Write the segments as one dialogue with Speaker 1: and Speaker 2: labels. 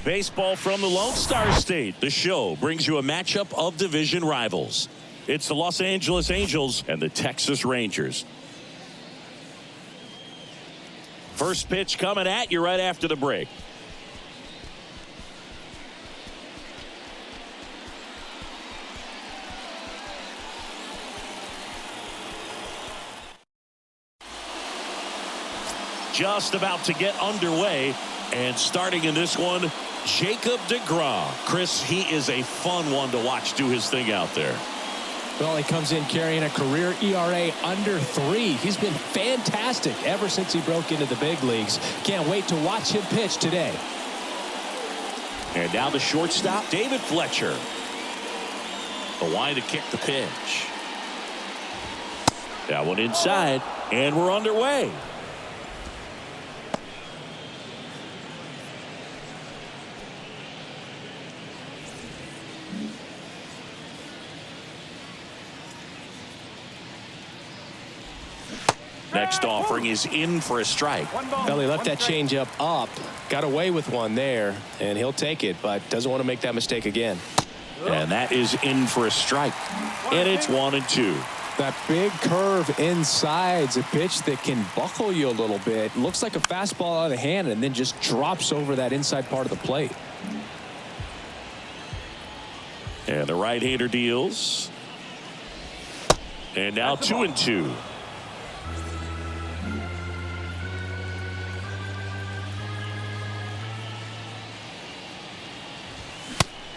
Speaker 1: Baseball from the Lone Star State. The Show brings you a matchup of division rivals. It's the Los Angeles Angels and the Texas Rangers. First pitch coming at you right after the break. Just about to get underway, and starting in this one, Jacob deGrom. Chris, he is a fun one to watch do his thing out there.
Speaker 2: Well, he comes in carrying a career ERA under 3. He's been fantastic ever since he broke into the big leagues. Can't wait to watch him pitch today.
Speaker 1: And now the shortstop, David Fletcher. The line to kick the pitch. That one inside, and we're underway. Next offering is in for a strike.
Speaker 2: Well, he left that changeup up, got away with one there, and he'll take it, but doesn't want to make that mistake again.
Speaker 1: And that is in for a strike. And it's 1-2.
Speaker 2: That big curve inside's a pitch that can buckle you a little bit. Looks like a fastball out of the hand and then just drops over that inside part of the plate.
Speaker 1: And the right-hander deals. And now 2-2.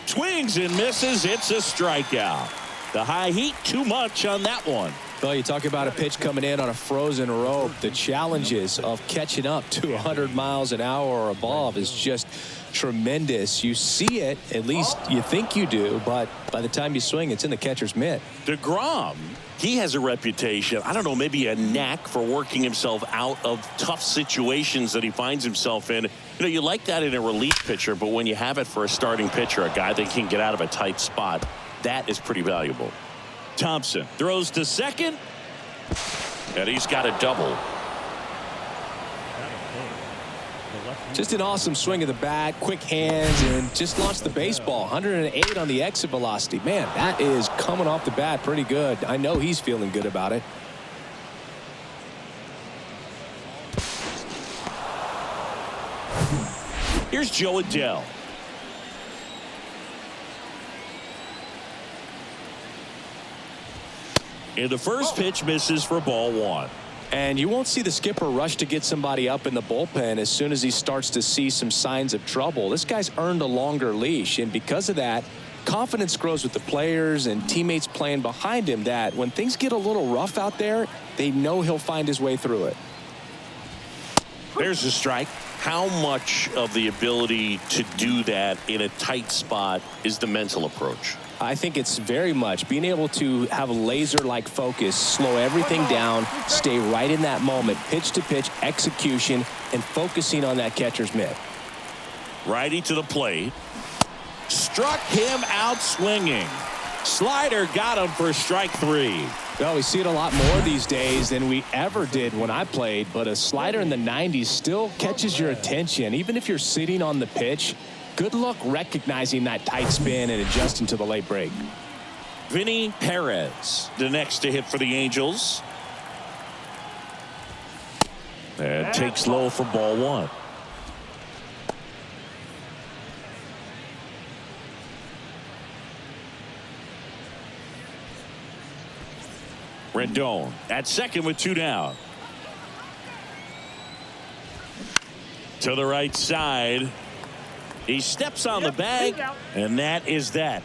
Speaker 1: Swings and misses. It's a strikeout. The high heat, too much on that one.
Speaker 2: Well, you talk about a pitch coming in on a frozen rope. The challenges of catching up to 100 miles an hour or above is just tremendous. You see it, at least you think you do, but by the time you swing, it's in the catcher's mitt.
Speaker 1: deGrom, he has a reputation, I don't know, maybe a knack for working himself out of tough situations that he finds himself in. You know, you like that in a relief pitcher, but when you have it for a starting pitcher, a guy that can get out of a tight spot, that is pretty valuable. Thompson throws to second, and he's got a double.
Speaker 2: Just an awesome swing of the bat, quick hands, and just launched the baseball. 108 on the exit velocity. Man, that is coming off the bat pretty good. I know he's feeling good about it.
Speaker 1: Here's Joe Adell. And the first pitch misses for ball 1.
Speaker 2: And you won't see the skipper rush to get somebody up in the bullpen as soon as he starts to see some signs of trouble. This guy's earned a longer leash, and because of that, confidence grows with the players and teammates playing behind him, that when things get a little rough out there, they know he'll find his way through it.
Speaker 1: There's a strike. How much of the ability to do that in a tight spot is the mental approach?
Speaker 2: I think it's very much being able to have a laser-like focus, slow everything down, stay right in that moment, pitch-to-pitch execution, and focusing on that catcher's mitt.
Speaker 1: Righty to the plate. Struck him out swinging. Slider got him for strike 3.
Speaker 2: Well, we see it a lot more these days than we ever did when I played, but a slider in the 90s still catches your attention. Even if you're sitting on the pitch, good luck recognizing that tight spin and adjusting to the late break.
Speaker 1: Vinny Perez, the next to hit for the Angels. And takes low for ball 1. Rendon at second with 2 down. To the right side. He steps on the bag, and that is that.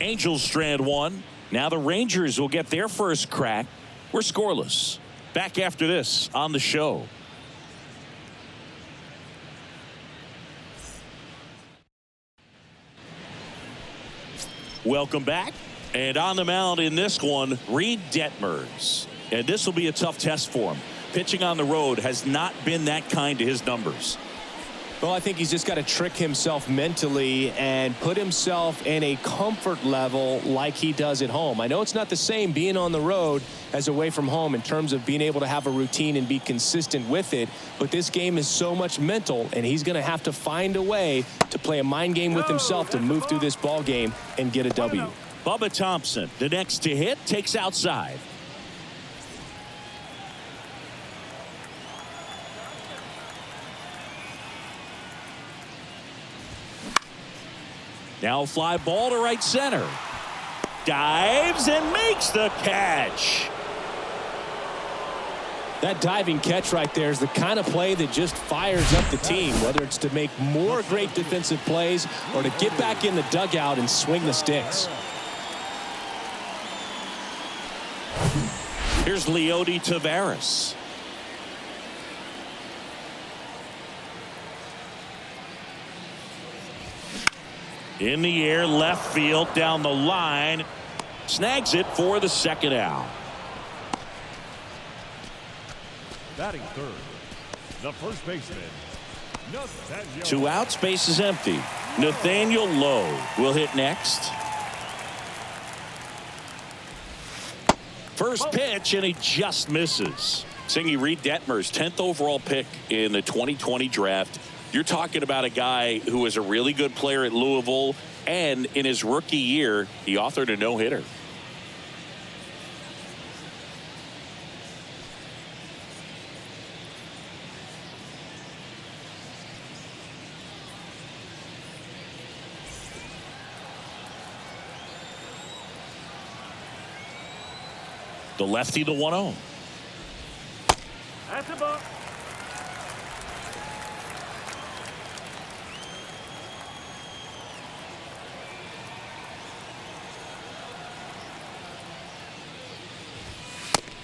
Speaker 1: Angels strand 1. Now the Rangers will get their first crack. We're scoreless. Back after this on the show. Welcome back. And on the mound in this one, Reed Detmers. And this will be a tough test for him. Pitching on the road has not been that kind to his numbers.
Speaker 2: Well, I think he's just got to trick himself mentally and put himself in a comfort level like he does at home. I know it's not the same being on the road as away from home in terms of being able to have a routine and be consistent with it, but this game is so much mental, and he's going to have to find a way to play a mind game with himself to move through this ball game and get a W.
Speaker 1: Bubba Thompson, the next to hit, takes outside. Now fly ball to right center. Dives and makes the catch.
Speaker 2: That diving catch right there is the kind of play that just fires up the team, whether it's to make more great defensive plays or to get back in the dugout and swing the sticks.
Speaker 1: Here's Leody Taveras. In the air, left field, down the line. Snags it for the second out.
Speaker 3: Batting third, the first baseman, Nathaniel.
Speaker 1: 2 outs, base is empty. Nathaniel Lowe will hit next. First pitch, and he just misses. Singy Reed Detmer's 10th overall pick in the 2020 draft. You're talking about a guy who was a really good player at Louisville, and in his rookie year, he authored a no-hitter. The lefty, the 1-0.
Speaker 3: That's a ball.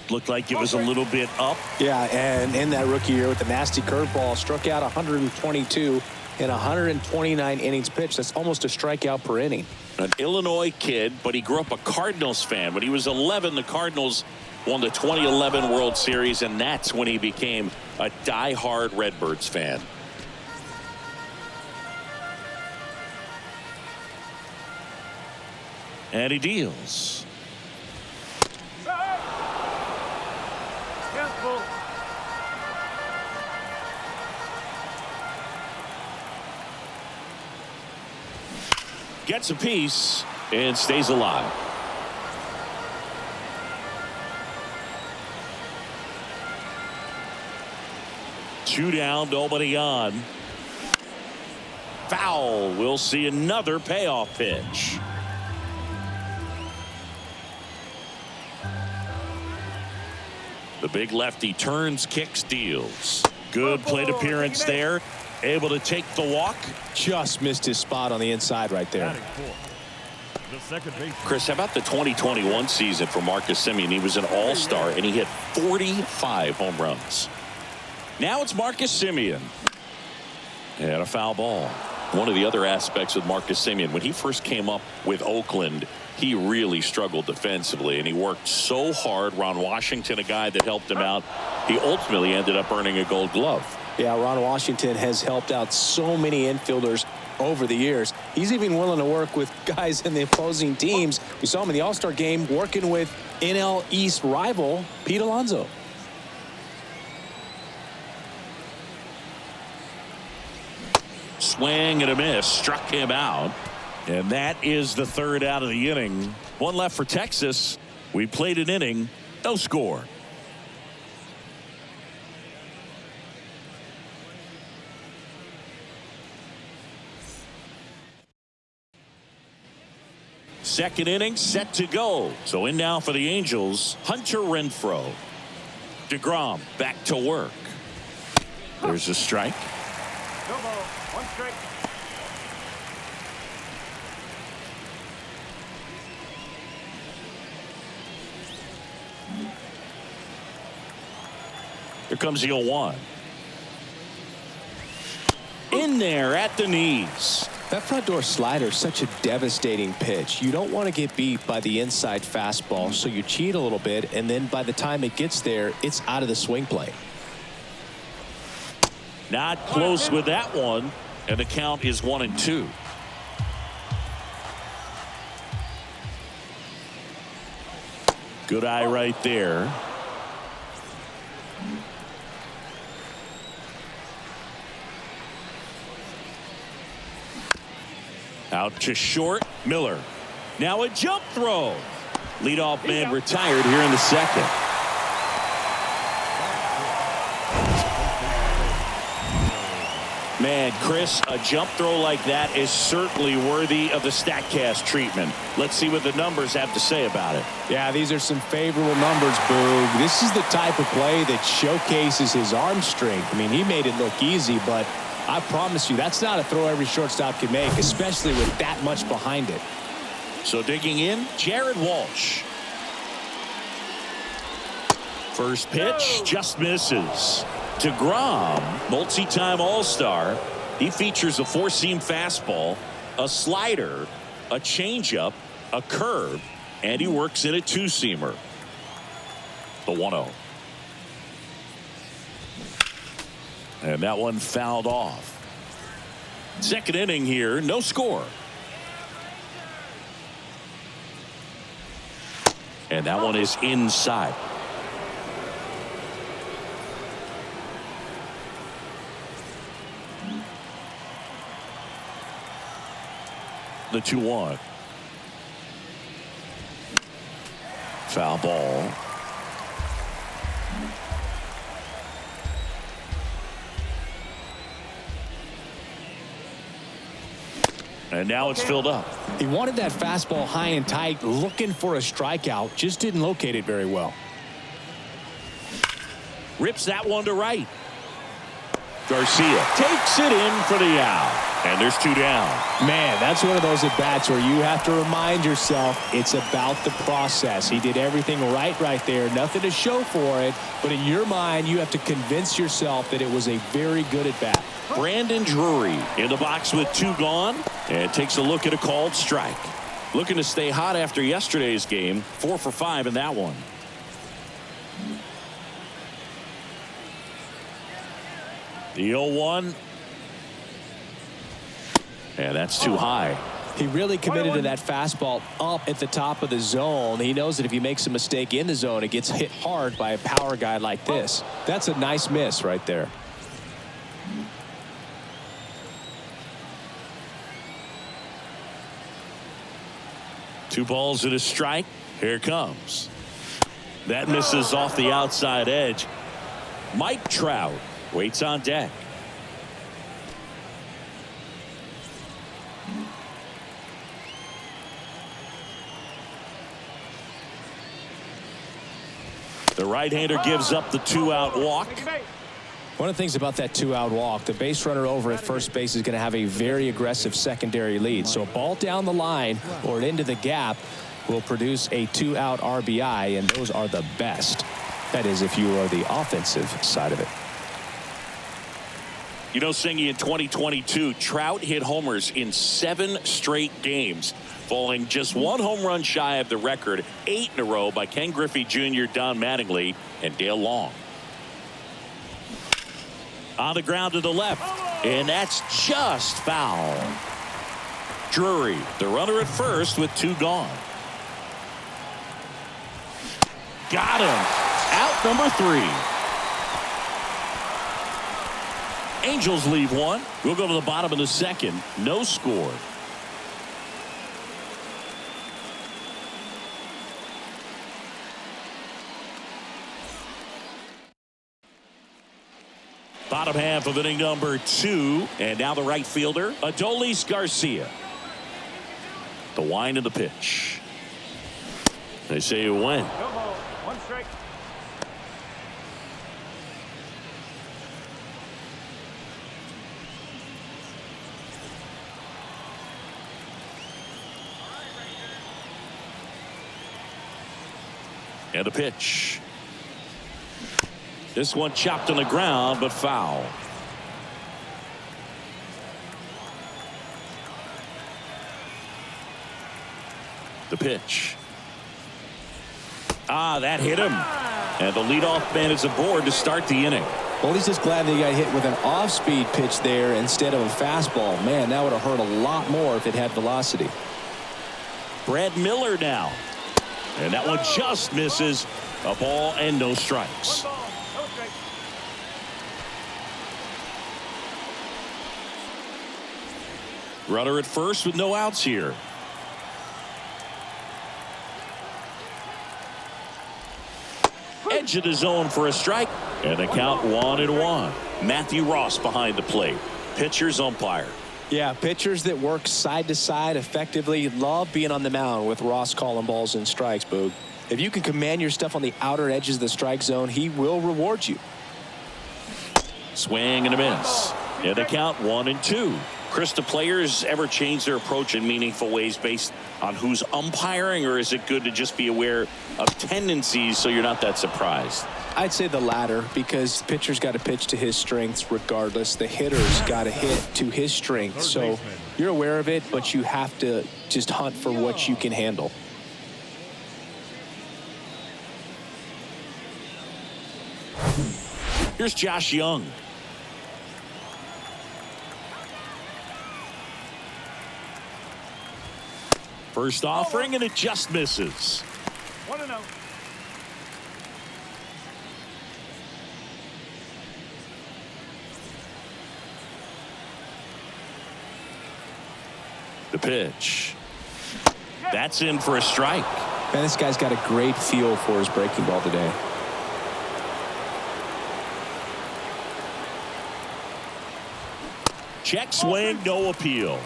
Speaker 1: Looked like it was a little bit up.
Speaker 2: Yeah, and in that rookie year with the nasty curveball, struck out 122 in 129 innings pitched. That's almost a strikeout per inning.
Speaker 1: An Illinois kid, but he grew up a Cardinals fan. When he was 11, the Cardinals won the 2011 World Series, and that's when he became a die-hard Redbirds fan. And he deals. Gets a piece and stays alive. Two down, nobody on. Foul. We'll see another payoff pitch. The big lefty turns, kicks, deals. Good plate appearance there. Able to take the walk.
Speaker 2: Just missed his spot on the inside right there.
Speaker 1: Chris, how about the 2021 season for Marcus Semien? He was an all-star, and he hit 45 home runs. Now it's Marcus Semien. And a foul ball. One of the other aspects with Marcus Semien, when he first came up with Oakland, he really struggled defensively, and he worked so hard. Ron Washington, a guy that helped him out, he ultimately ended up earning a Gold Glove.
Speaker 2: Yeah, Ron Washington has helped out so many infielders over the years. He's even willing to work with guys in the opposing teams. We saw him in the All-Star game working with NL East rival Pete Alonso.
Speaker 1: Swing and a miss, struck him out. And that is the third out of the inning. One left for Texas. We played an inning, no score. Second inning set to go. So in now for the Angels, Hunter Renfroe. DeGrom back to work. There's a strike.
Speaker 3: No ball, one strike.
Speaker 1: Here comes the 0-1. In there at the knees.
Speaker 2: That front door slider is such a devastating pitch. You don't want to get beat by the inside fastball, so you cheat a little bit, and then by the time it gets there, it's out of the swing plane.
Speaker 1: Not close with that one, and the count is 1-2. Good eye right there. Out to short. Miller. Now a jump throw. Leadoff man retired here in the second. Man, Chris, a jump throw like that is certainly worthy of the StatCast treatment. Let's see what the numbers have to say about it.
Speaker 2: Yeah, these are some favorable numbers, Boog. This is the type of play that showcases his arm strength. I mean, he made it look easy, but I promise you, that's not a throw every shortstop can make, especially with that much behind it.
Speaker 1: So digging in, Jared Walsh. First pitch just misses. DeGrom, multi-time All-Star. He features a four-seam fastball, a slider, a changeup, a curve, and he works in a two-seamer. The 1-0. And that one fouled off. Second inning here, no score. And that one is inside. The 2-1. Foul ball. And now it's filled up.
Speaker 2: He wanted that fastball high and tight, looking for a strikeout, just didn't locate it very well.
Speaker 1: Rips that one to right. Garcia takes it in for the out. And there's two down.
Speaker 2: Man, that's one of those at-bats where you have to remind yourself it's about the process. He did everything right there. Nothing to show for it. But in your mind, you have to convince yourself that it was a very good at-bat.
Speaker 1: Brandon Drury in the box with two gone. And takes a look at a called strike. Looking to stay hot after yesterday's game. 4 for 5 in that one. The 0-1. And that's too high.
Speaker 2: He really committed to that fastball up at the top of the zone. He knows that if he makes a mistake in the zone, it gets hit hard by a power guy like this. That's a nice miss right there.
Speaker 1: Two balls and a strike. Here it comes. That misses off the outside edge. Mike Trout waits on deck. The right-hander gives up the two-out walk.
Speaker 2: One of the things about that two-out walk, the base runner over at first base is going to have a very aggressive secondary lead. So a ball down the line or into the gap will produce a two-out RBI, and those are the best. That is, if you are the offensive side of it.
Speaker 1: You know, Singy, in 2022, Trout hit homers in 7 straight games, falling just 1 home run shy of the record 8 in a row by Ken Griffey Jr., Don Mattingly, and Dale Long. On the ground to the left, and that's just foul. Drury, the runner at first with 2 gone. Got him. Out number 3. Angels leave 1. We'll go to the bottom of the second. No score. Bottom half of inning number 2. And now the right fielder, Adolis Garcia. The wind of the pitch. They say it went.
Speaker 3: No ball, 1 strike.
Speaker 1: And a pitch. This one chopped on the ground, but foul. The pitch. That hit him. And the leadoff man is aboard to start the inning.
Speaker 2: Well, he's just glad that he got hit with an off-speed pitch there instead of a fastball. Man, that would have hurt a lot more if it had velocity.
Speaker 1: Brad Miller now. And that one just misses. A ball and no strikes. Runner at first with no outs here. Edge of the zone for a strike. And the count 1-1. Matthew Ross behind the plate. Pitcher's umpire.
Speaker 2: Yeah, pitchers that work side to side effectively love being on the mound with Ross calling balls and strikes, Boog. If you can command your stuff on the outer edges of the strike zone, he will reward you.
Speaker 1: Swing and a miss. And the count 1-2. Chris, do players ever change their approach in meaningful ways based on who's umpiring, or is it good to just be aware of tendencies so you're not that surprised?
Speaker 2: I'd say the latter, because pitcher's got to pitch to his strengths regardless. The hitter's got to hit to his strengths. So you're aware of it, but you have to just hunt for what you can handle.
Speaker 1: Here's Josh Young. First offering, and it just misses.
Speaker 3: 1-0.
Speaker 1: The pitch. That's in for a strike.
Speaker 2: Man, this guy's got a great feel for his breaking ball today.
Speaker 1: Check swing, no appeal.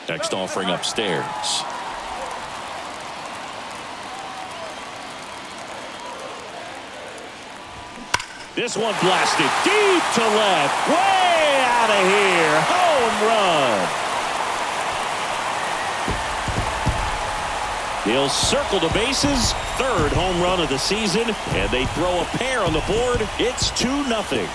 Speaker 1: Next offering upstairs. This one blasted deep to left. Way out of here. Home run. They'll circle the bases. Third home run of the season. And they throw a pair on the board. It's 2-0.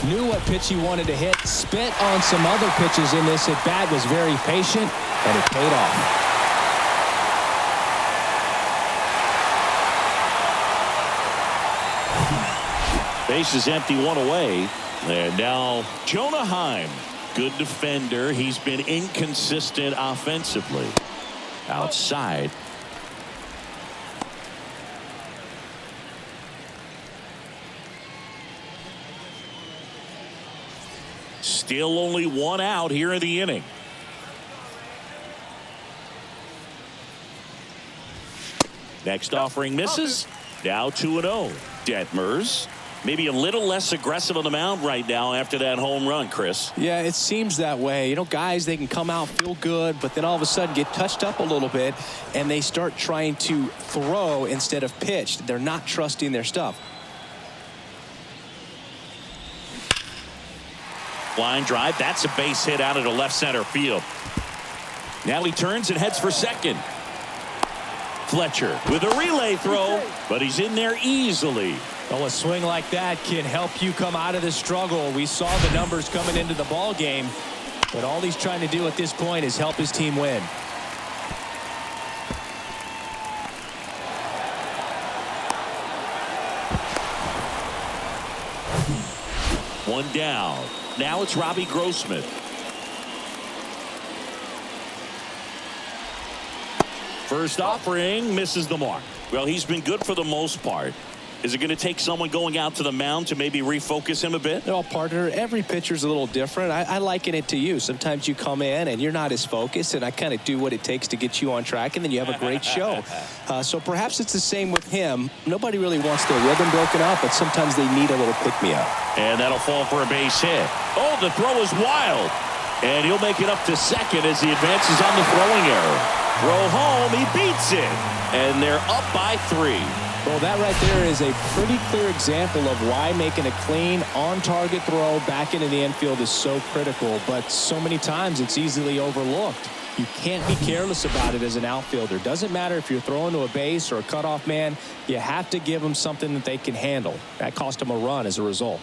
Speaker 2: Knew what pitch he wanted to hit, spit on some other pitches in this at bat, was very patient, and it paid off.
Speaker 1: Base is empty, one away. And now Jonah Heim, good defender. He's been inconsistent offensively. Outside. Still only one out here in the inning. Next offering misses. Now 2-0. Detmers maybe a little less aggressive on the mound right now after that home run, Chris.
Speaker 2: Yeah, it seems that way. You know, guys, they can come out, feel good, but then all of a sudden get touched up a little bit, and they start trying to throw instead of pitch. They're not trusting their stuff.
Speaker 1: Line drive. That's a base hit out of the left center field. Now he turns and heads for second. Fletcher with a relay throw, but he's in there easily.
Speaker 2: Well, a swing like that can help you come out of the struggle. We saw the numbers coming into the ball game, but all he's trying to do at this point is help his team win.
Speaker 1: One down. Now it's Robbie Grossman. First offering misses the mark. Well, he's been good for the most part. Is it going to take someone going out to the mound to maybe refocus him a bit?
Speaker 2: No, partner, every pitcher's a little different. I liken it to you. Sometimes you come in and you're not as focused, and I kind of do what it takes to get you on track, and then you have a great show. So perhaps it's the same with him. Nobody really wants their rhythm broken up, but sometimes they need a little pick-me-up.
Speaker 1: And that'll fall for a base hit. Oh, the throw is wild. And he'll make it up to second as he advances on the throwing error. Throw home, he beats it. And they're up by 3.
Speaker 2: Well, that right there is a pretty clear example of why making a clean, on-target throw back into the infield is so critical, but so many times it's easily overlooked. You can't be careless about it as an outfielder. Doesn't matter if you're throwing to a base or a cutoff man, you have to give them something that they can handle. That cost them a run as a result.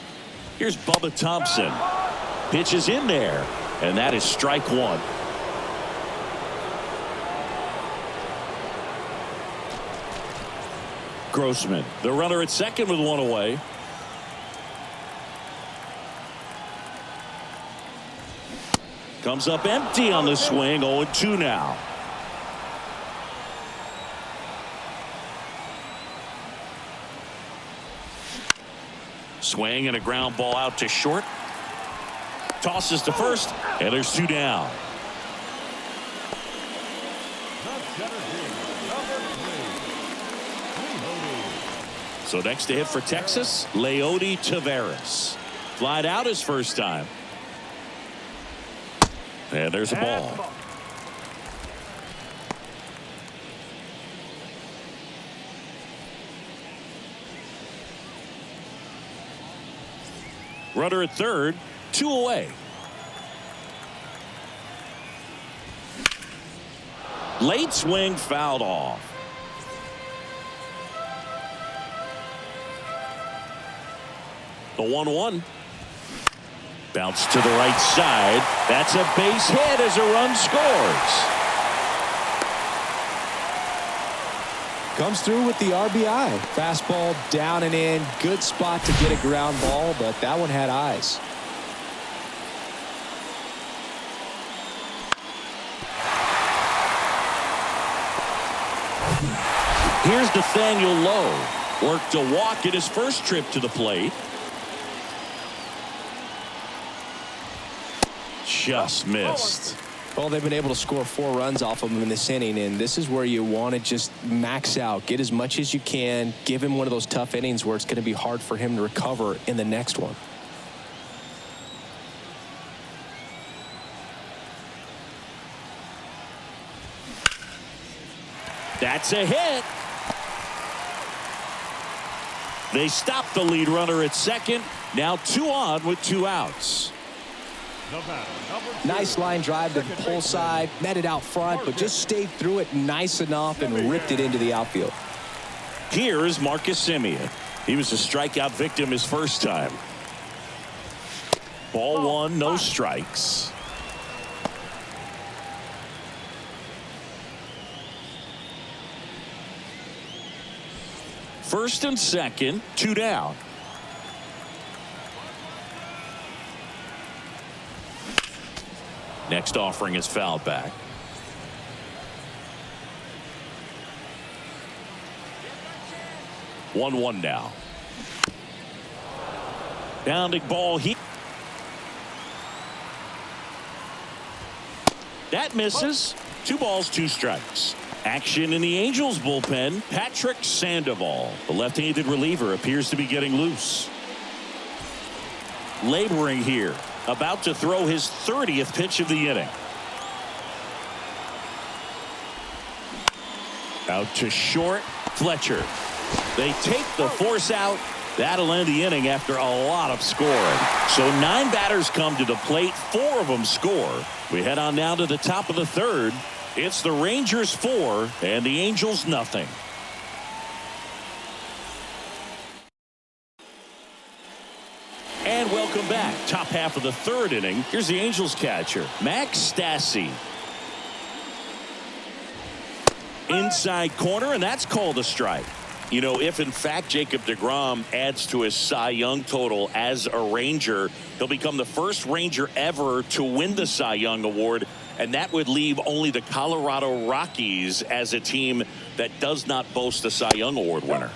Speaker 1: Here's Bubba Thompson. Pitch is in there, and that is strike one. Grossman, the runner at second with one away. Comes up empty on the swing. 0-2 now. Swing and a ground ball out to short. Tosses to first, and there's two down. So next to hit for Texas, Leody Taveras. Flied out his first time. And there's a ball. Runner at third, 2 away. Late swing fouled off. The 1-1. Bounce to the right side. That's a base hit as a run scores.
Speaker 2: Comes through with the RBI. Fastball down and in. Good spot to get a ground ball, but that one had eyes.
Speaker 1: Here's Nathaniel Lowe. Worked a walk in his first trip to the plate. Just missed.
Speaker 2: Well, they've been able to score 4 runs off of him in this inning, and this is where you want to just max out. Get as much as you can. Give him one of those tough innings where it's going to be hard for him to recover in the next one.
Speaker 1: That's a hit. They stop the lead runner at second. Now 2 on with 2 outs.
Speaker 2: Nice line drive to the pull side, met it out front, but just stayed through it nice enough and ripped it into the outfield.
Speaker 1: Here is Marcus Semien. He was a strikeout victim his first time. Ball 1, no strikes. First and second, 2 down. Next offering is fouled back. One now. Bounding ball here. That misses. 2 balls, 2 strikes. Action in the Angels bullpen. Patrick Sandoval, the left-handed reliever, appears to be getting loose. Laboring here. About to throw his 30th pitch of the inning. Out to short. Fletcher. They take the force out. That'll end the inning after a lot of scoring. So 9 batters come to the plate. 4 of them score. We head on now to the top of the third. It's the Rangers 4 and the Angels nothing. And welcome back. Top half of the third inning. Here's the Angels catcher, Max Stassi. Inside corner, and that's called a strike. You know, if in fact Jacob deGrom adds to his Cy Young total as a Ranger, he'll become the first Ranger ever to win the Cy Young Award, and that would leave only the Colorado Rockies as a team that does not boast a Cy Young Award winner.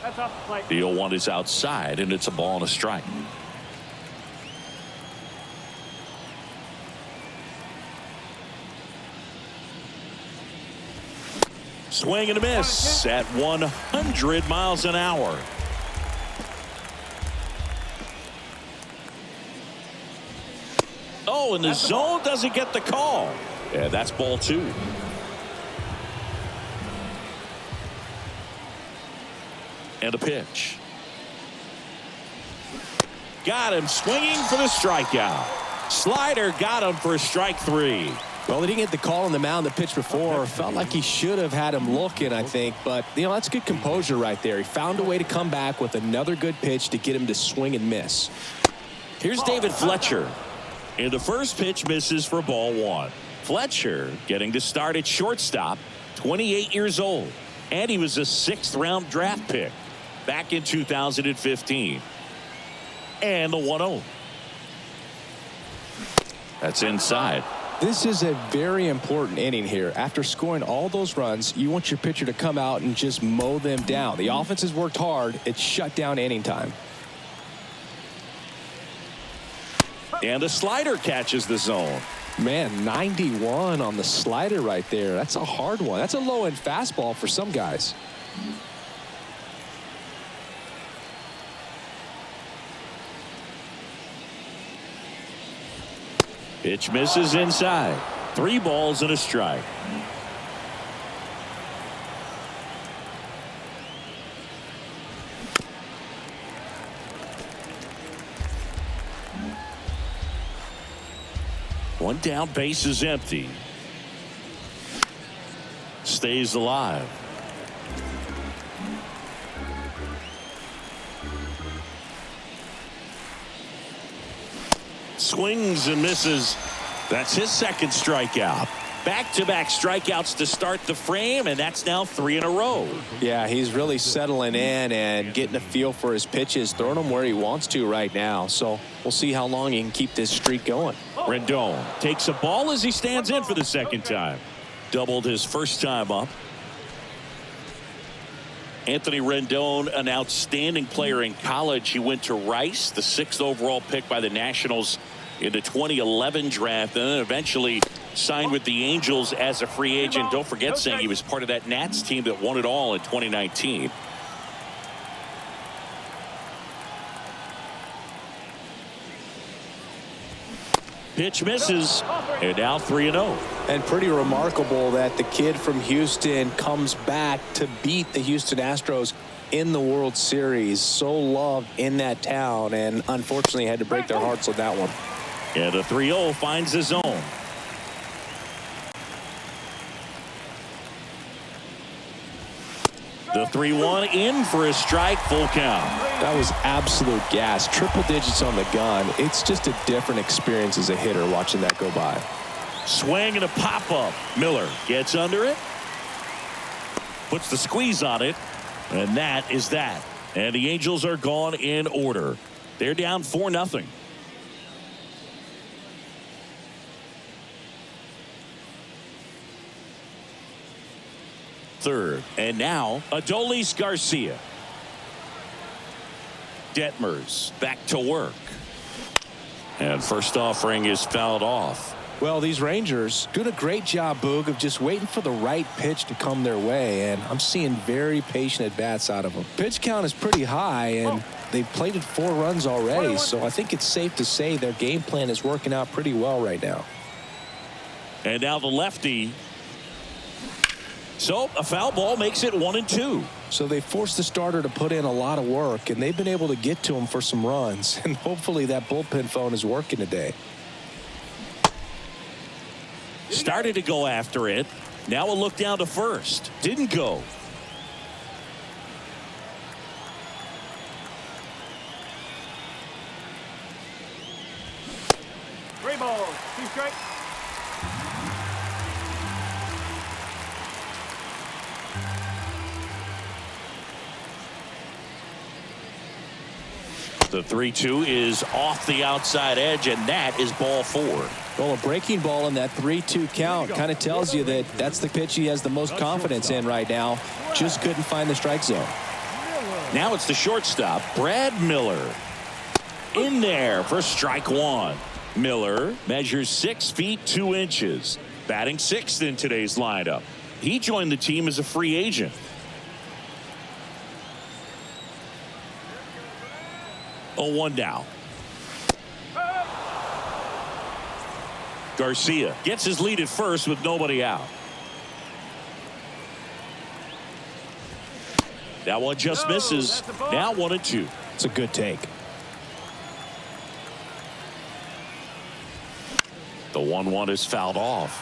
Speaker 1: The 0-1 is outside, and it's a ball and a strike. Swing and a miss at 100 miles an hour. Oh, and the zone doesn't get the call. Yeah, that's ball 2. And a pitch. Got him swinging for the strikeout. Slider got him for strike 3.
Speaker 2: Well, he didn't get the call on the mound the pitch before. Felt like he should have had him looking, I think. But, that's good composure right there. He found a way to come back with another good pitch to get him to swing and miss.
Speaker 1: Here's David Fletcher. And the first pitch misses for ball 1. Fletcher getting to start at shortstop, 28 years old. And he was a 6th-round draft pick back in 2015. And the 1-0. That's inside.
Speaker 2: This is a very important inning here. After scoring all those runs, you want your pitcher to come out and just mow them down. The offense has worked hard. It's shut down inning time.
Speaker 1: And the slider catches the zone.
Speaker 2: Man, 91 on the slider right there. That's a hard one. That's a low-end fastball for some guys.
Speaker 1: Pitch misses inside. 3 balls and a strike. One down, base is empty. Stays alive. Swings and misses. That's his 2nd strikeout. Back-to-back strikeouts to start the frame, and that's now 3 in a row.
Speaker 2: Yeah, he's really settling in and getting a feel for his pitches, throwing them where he wants to right now. So we'll see how long he can keep this streak going.
Speaker 1: Rendon takes a ball as he stands in for the 2nd time. Doubled his first time up. Anthony Rendon, an outstanding player in college. He went to Rice, the 6th overall pick by the Nationals in the 2011 draft, and then eventually signed with the Angels as a free agent. Don't forget, saying he was part of that Nats team that won it all in 2019. Pitch misses, and now 3-0.
Speaker 2: And pretty remarkable that the kid from Houston comes back to beat the Houston Astros in the World Series. So loved in that town, and unfortunately had to break their hearts on that one.
Speaker 1: And a 3-0 finds the zone. The 3-1 in for a strike, full count.
Speaker 2: That was absolute gas. Triple digits on the gun. It's just a different experience as a hitter watching that go by.
Speaker 1: Swing and a pop-up. Miller gets under it. Puts the squeeze on it. And that is that. And the Angels are gone in order. They're down 4-0. Third, and now Adolis Garcia. Detmers back to work, and first offering is fouled off.
Speaker 2: Well, these Rangers doing a great job, Boog, of just waiting for the right pitch to come their way, and I'm seeing very patient at bats out of them. Pitch count is pretty high, and they've plated 4 runs already, so I think it's safe to say their game plan is working out pretty well right now.
Speaker 1: And now the lefty. So a foul ball makes it 1-2.
Speaker 2: So they forced the starter to put in a lot of work, and they've been able to get to him for some runs. And hopefully that bullpen phone is working today.
Speaker 1: Started to go after it. Now a look down to first. Didn't go.
Speaker 3: Three balls, 2 strikes.
Speaker 1: The 3-2 is off the outside edge, and that is ball 4.
Speaker 2: Well, a breaking ball in that 3-2 count kind of tells you that that's the pitch he has the most confidence in right now. Just couldn't find the strike zone.
Speaker 1: Now it's the shortstop, Brad Miller. In there for strike 1. Miller measures 6 feet 2 inches. Batting 6th in today's lineup. He joined the team as a free agent. Oh, 1 down. Garcia gets his lead at first with nobody out. That one just misses. Now 1-2.
Speaker 2: It's a good take.
Speaker 1: The 1-1 is fouled off.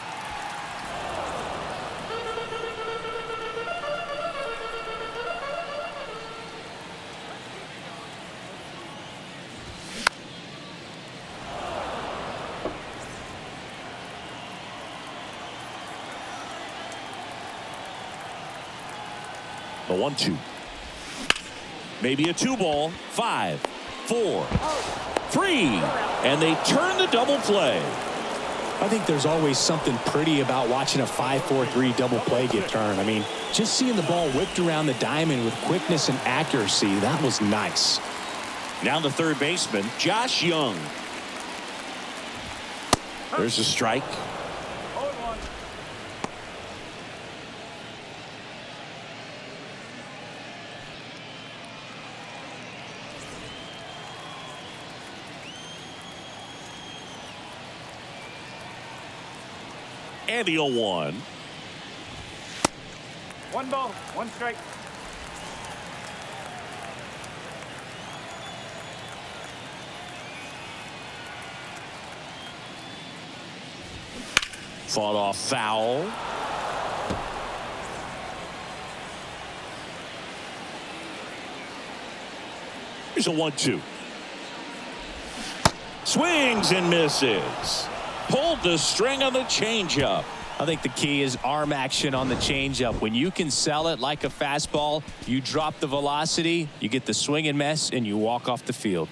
Speaker 1: The 1-2. Maybe a 2-ball. 5, 4, 3. And they turn the double play.
Speaker 2: I think there's always something pretty about watching a 5-4-3 double play get turned. I mean, just seeing the ball whipped around the diamond with quickness and accuracy, that was nice.
Speaker 1: Now the third baseman, Josh Young. There's a strike. And the 0-1.
Speaker 3: 1 ball, 1 strike.
Speaker 1: Fought off foul. Here's a 1-2. Swings and misses. Pulled the string on the changeup.
Speaker 2: I think the key is arm action on the changeup. When you can sell it like a fastball, you drop the velocity, you get the swing and miss, and you walk off the field.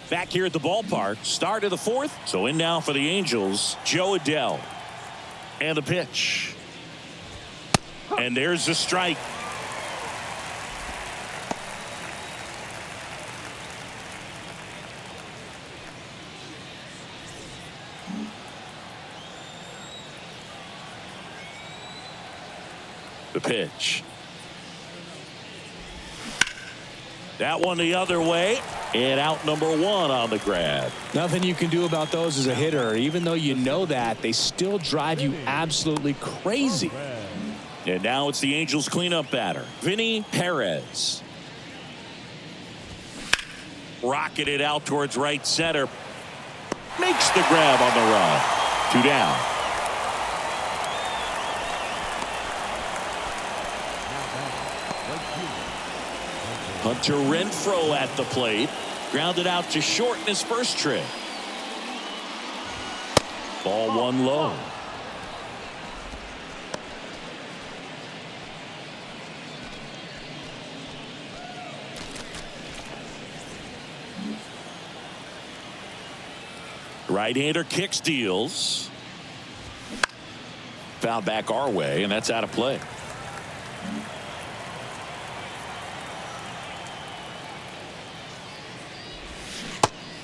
Speaker 1: Back here at the ballpark, start of the fourth. So in now for the Angels, Joe Adell. And the pitch. And there's the strike. The pitch. That one the other way. And out number 1 on the grab.
Speaker 2: Nothing you can do about those as a hitter. Even though you know that, they still drive you absolutely crazy.
Speaker 1: And now it's the Angels cleanup batter, Vinny Perez. Rocketed out towards right center. Makes the grab on the run. 2 down. Hunter Renfroe at the plate. Grounded out to short in his first trip. Ball 1 low. Right-hander kick steals. Foul back our way, and that's out of play.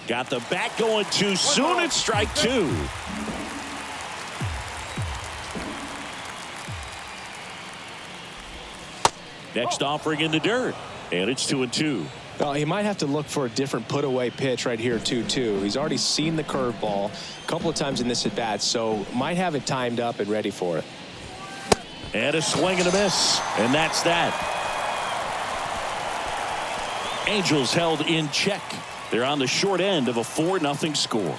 Speaker 1: Got the bat going too soon. It's strike 2. Next offering in the dirt, and it's 2-2.
Speaker 2: Well, he might have to look for a different put-away pitch right here, 2-2. He's already seen the curveball a couple of times in this at-bat, so might have it timed up and ready for it.
Speaker 1: And a swing and a miss, and that's that. Angels held in check. They're on the short end of a 4-0 score.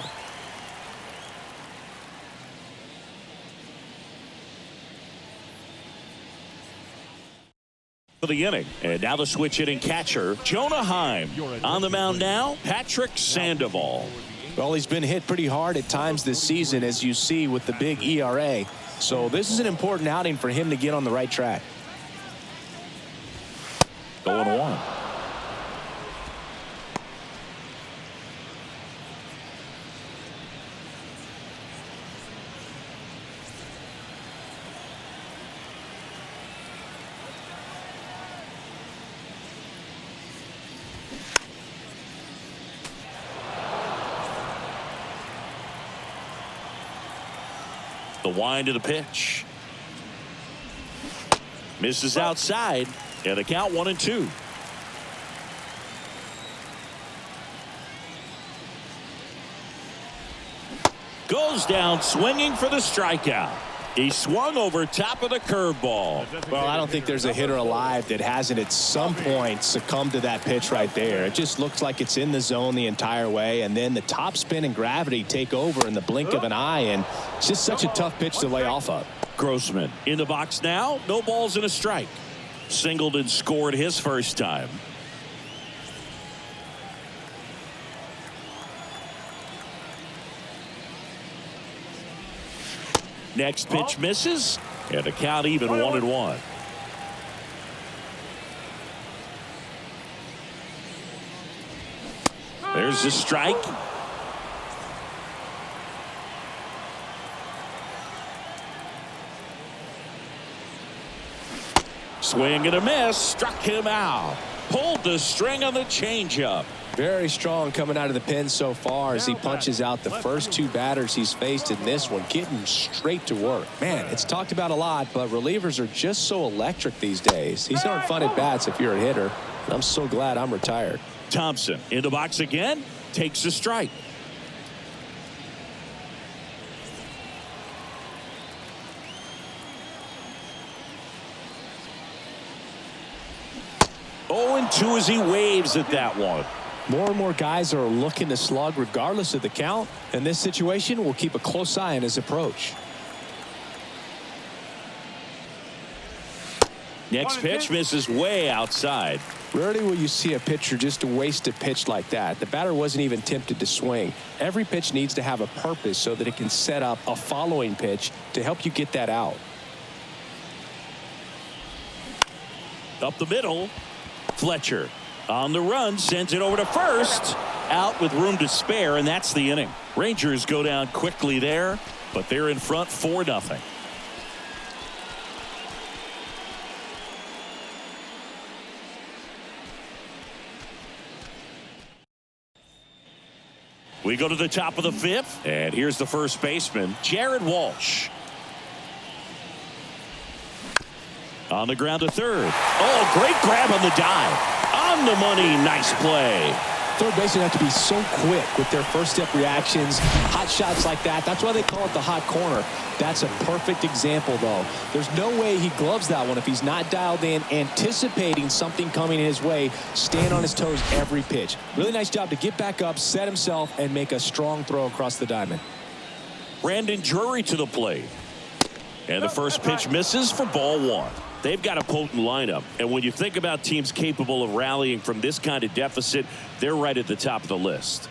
Speaker 1: For the inning, and now the switch hitting catcher, Jonah Heim. On the mound now, Patrick Sandoval.
Speaker 2: Well, he's been hit pretty hard at times this season, as you see with the big ERA. So this is an important outing for him to get on the right track.
Speaker 1: 0-1. The wind of the pitch. Misses outside. And the count 1-2. Goes down swinging for the strikeout. He swung over top of the curveball.
Speaker 2: Well, I don't think there's a hitter alive that hasn't at some point succumbed to that pitch right there. It just looks like it's in the zone the entire way, and then the top spin and gravity take over in the blink of an eye, and it's just such a tough pitch to lay off of.
Speaker 1: Grossman in the box now. No balls and a strike. Singled and scored his first time. Next pitch misses, and the count even 1-1. There's the strike. Swing and a miss, struck him out. Pulled the string on the changeup.
Speaker 2: Very strong coming out of the pen so far as he punches out the first two batters he's faced in this one, getting straight to work. Man, it's talked about a lot, but relievers are just so electric these days. He's throwing fun at bats if you're a hitter. I'm so glad I'm retired.
Speaker 1: Thompson in the box again, takes a strike. Oh, and 2 as he waves at that one.
Speaker 2: More and more guys are looking to slug regardless of the count. In this situation, we'll keep a close eye on his approach.
Speaker 1: Next pitch misses way outside.
Speaker 2: Rarely will you see a pitcher just waste a pitch like that. The batter wasn't even tempted to swing. Every pitch needs to have a purpose so that it can set up a following pitch to help you get that out.
Speaker 1: Up the middle. Fletcher on the run, sends it over to first. Out with room to spare, and that's the inning. Rangers go down quickly there, but they're in front 4-0. We go to the top of the 5th, and here's the first baseman, Jared Walsh. On the ground to third. Oh, great grab on the dive. On the money, nice play.
Speaker 2: Third basemen have to be so quick with their first step reactions, hot shots like that. That's why they call it the hot corner. That's a perfect example, though. There's no way he gloves that one if he's not dialed in, anticipating something coming his way, staying on his toes every pitch. Really nice job to get back up, set himself, and make a strong throw across the diamond.
Speaker 1: Brandon Drury to the plate. And the first pitch misses for ball 1. They've got a potent lineup, and when you think about teams capable of rallying from this kind of deficit, they're right at the top of the list.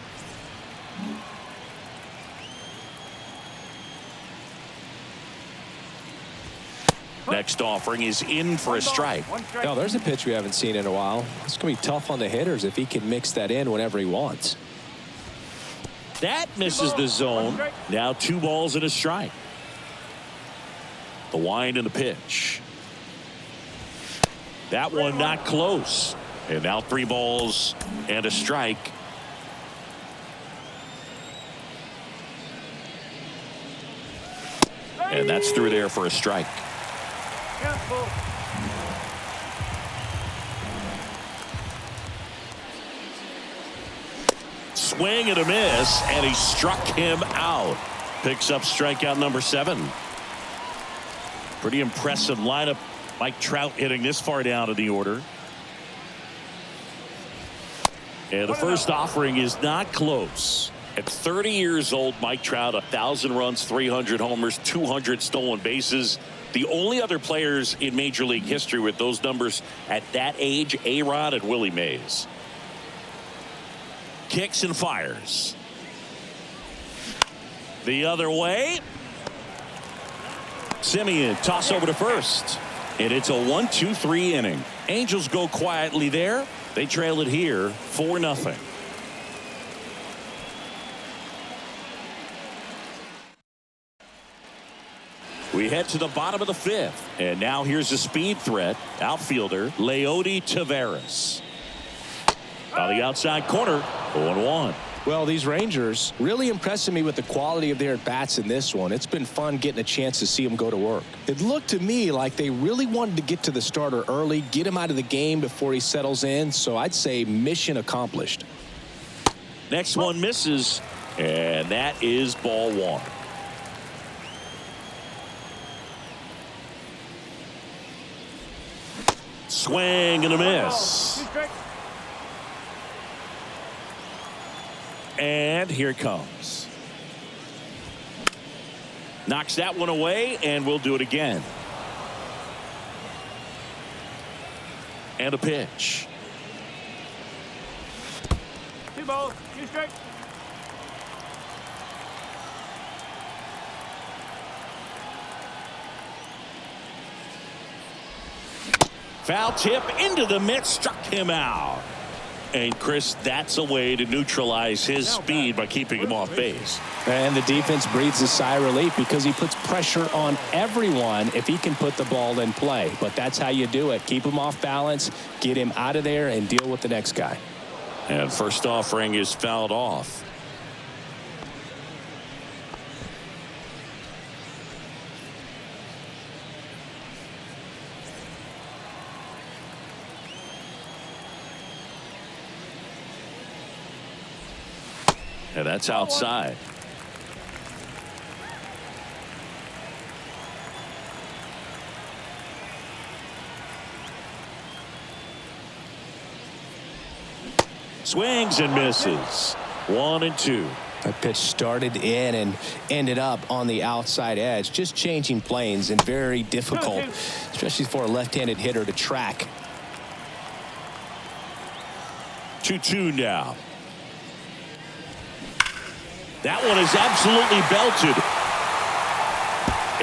Speaker 1: Next offering is in for a strike.
Speaker 2: Now, there's a pitch we haven't seen in a while. It's going to be tough on the hitters if he can mix that in whenever he wants.
Speaker 1: That misses the zone. Now 2 balls and a strike. The wind and the pitch. That one not close. And now 3 balls and a strike. And that's through there for a strike. Swing and a miss, and he struck him out. Picks up strikeout number 7. Pretty impressive lineup. Mike Trout hitting this far down in the order. And the first offering is not close. At 30 years old, Mike Trout, 1,000 runs, 300 homers, 200 stolen bases. The only other players in Major League history with those numbers at that age, A-Rod and Willie Mays. Kicks and fires. The other way. Simeon toss over to first. And it's a 1-2-3 inning. Angels go quietly there. They trail it here 4-0. We head to the bottom of the 5th. And now here's a speed threat. Outfielder Leody Taveras. On the outside corner, 0-1.
Speaker 2: Well, these Rangers really impressing me with the quality of their at-bats in this one. It's been fun getting a chance to see them go to work. It looked to me like they really wanted to get to the starter early, get him out of the game before he settles in. So I'd say mission accomplished.
Speaker 1: Next one misses, and that is ball one. Swing and a miss. And here it comes. Knocks that one away, and we'll do it again. And a pitch.
Speaker 3: 2 balls, 2 strikes.
Speaker 1: Foul tip into the mitt, struck him out. And Chris, that's a way to neutralize his speed by keeping him off base.
Speaker 2: And the defense breathes a sigh of relief because he puts pressure on everyone if he can put the ball in play. But that's how you do it. Keep him off balance, get him out of there, and deal with the next guy.
Speaker 1: And first offering is fouled off. And that's outside. Swings and misses. 1-2.
Speaker 2: That pitch started in and ended up on the outside edge. Just changing planes and very difficult, especially for a left-handed hitter to track.
Speaker 1: 2-2 now. That one is absolutely belted.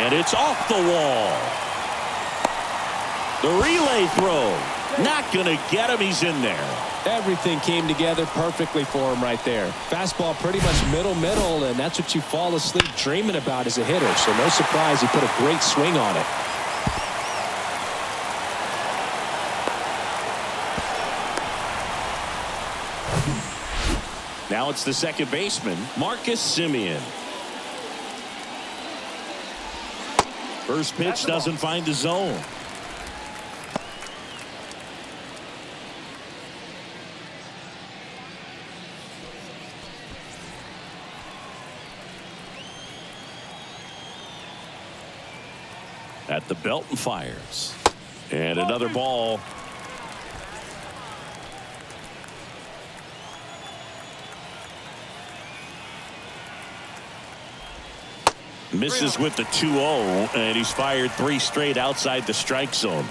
Speaker 1: And it's off the wall. The relay throw. Not going to get him. He's in there.
Speaker 2: Everything came together perfectly for him right there. Fastball pretty much middle, and that's what you fall asleep dreaming about as a hitter. So no surprise he put a great swing on it.
Speaker 1: Now it's the second baseman, Marcus Semien. First pitch doesn't find the zone. At the belt and fires. And another ball. Misses with the 2-0, and he's fired 3 straight outside the strike zone.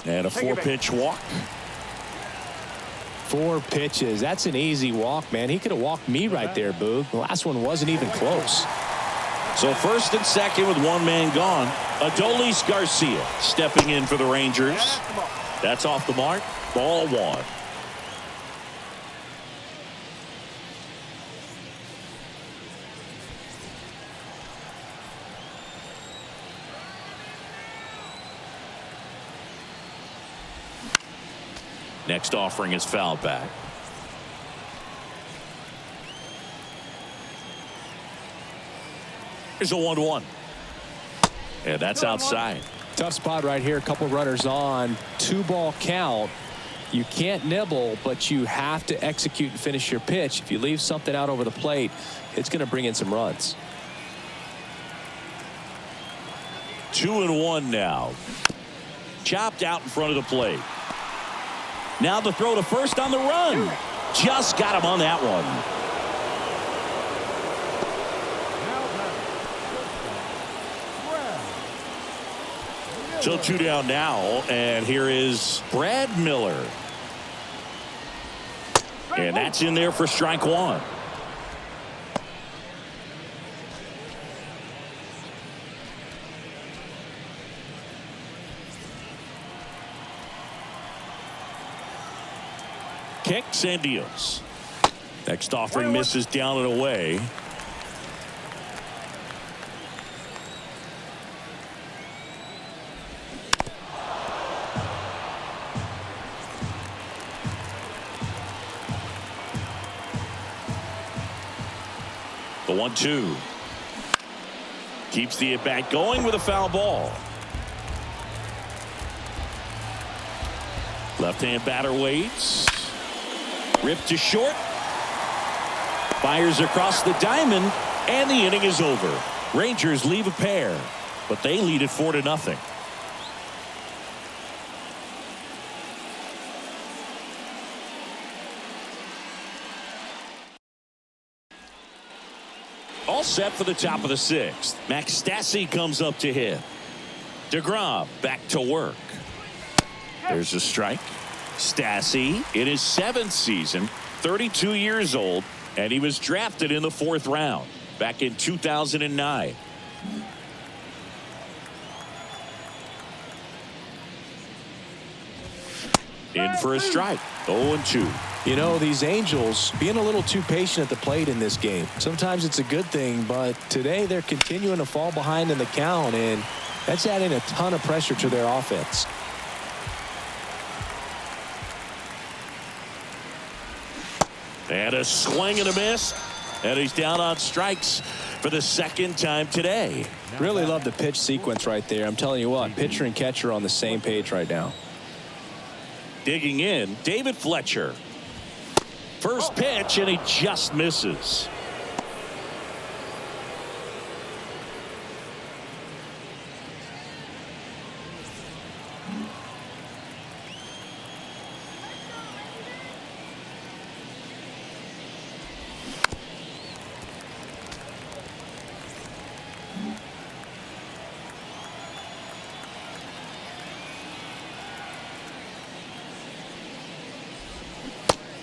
Speaker 1: And a 4-pitch walk.
Speaker 2: 4 pitches. That's an easy walk, man. He could have walked me right there, Boog. The last one wasn't even close.
Speaker 1: So first and second with one man gone. Adolis Garcia stepping in for the Rangers. That's off the mark. Ball 1. Next offering is fouled back. Here's a 1-1. And that's outside.
Speaker 2: Tough spot right here. A couple runners on. 2-ball count. You can't nibble, but you have to execute and finish your pitch. If you leave something out over the plate, it's going to bring in some runs.
Speaker 1: 2-1 now. Chopped out in front of the plate. Now the throw to first on the run. Just got him on that one. So 2 down now, and here is Brad Miller. And that's in there for strike 1. Kicks and deals. Next offering misses down and away. The 1-2. Keeps the at-bat going with a foul ball. Left-hand batter waits. Ripped to short. Fires across the diamond, and the inning is over. Rangers leave a pair, but they lead it 4-0. All set for the top of the 6th. Max Stassi comes up to hit. DeGrom back to work. There's a strike. Stassi in his 7th season, 32 years old, and he was drafted in the 4th round back in 2009. In for a strike. 0-2.
Speaker 2: You know, these Angels being a little too patient at the plate in this game. Sometimes it's a good thing, but today they're continuing to fall behind in the count, and that's adding a ton of pressure to their offense.
Speaker 1: And a swing and a miss, and he's down on strikes for the 2nd time today.
Speaker 2: Really love the pitch sequence right there. I'm telling you what, pitcher and catcher are on the same page right now.
Speaker 1: Digging in, David Fletcher. First pitch, and he just misses.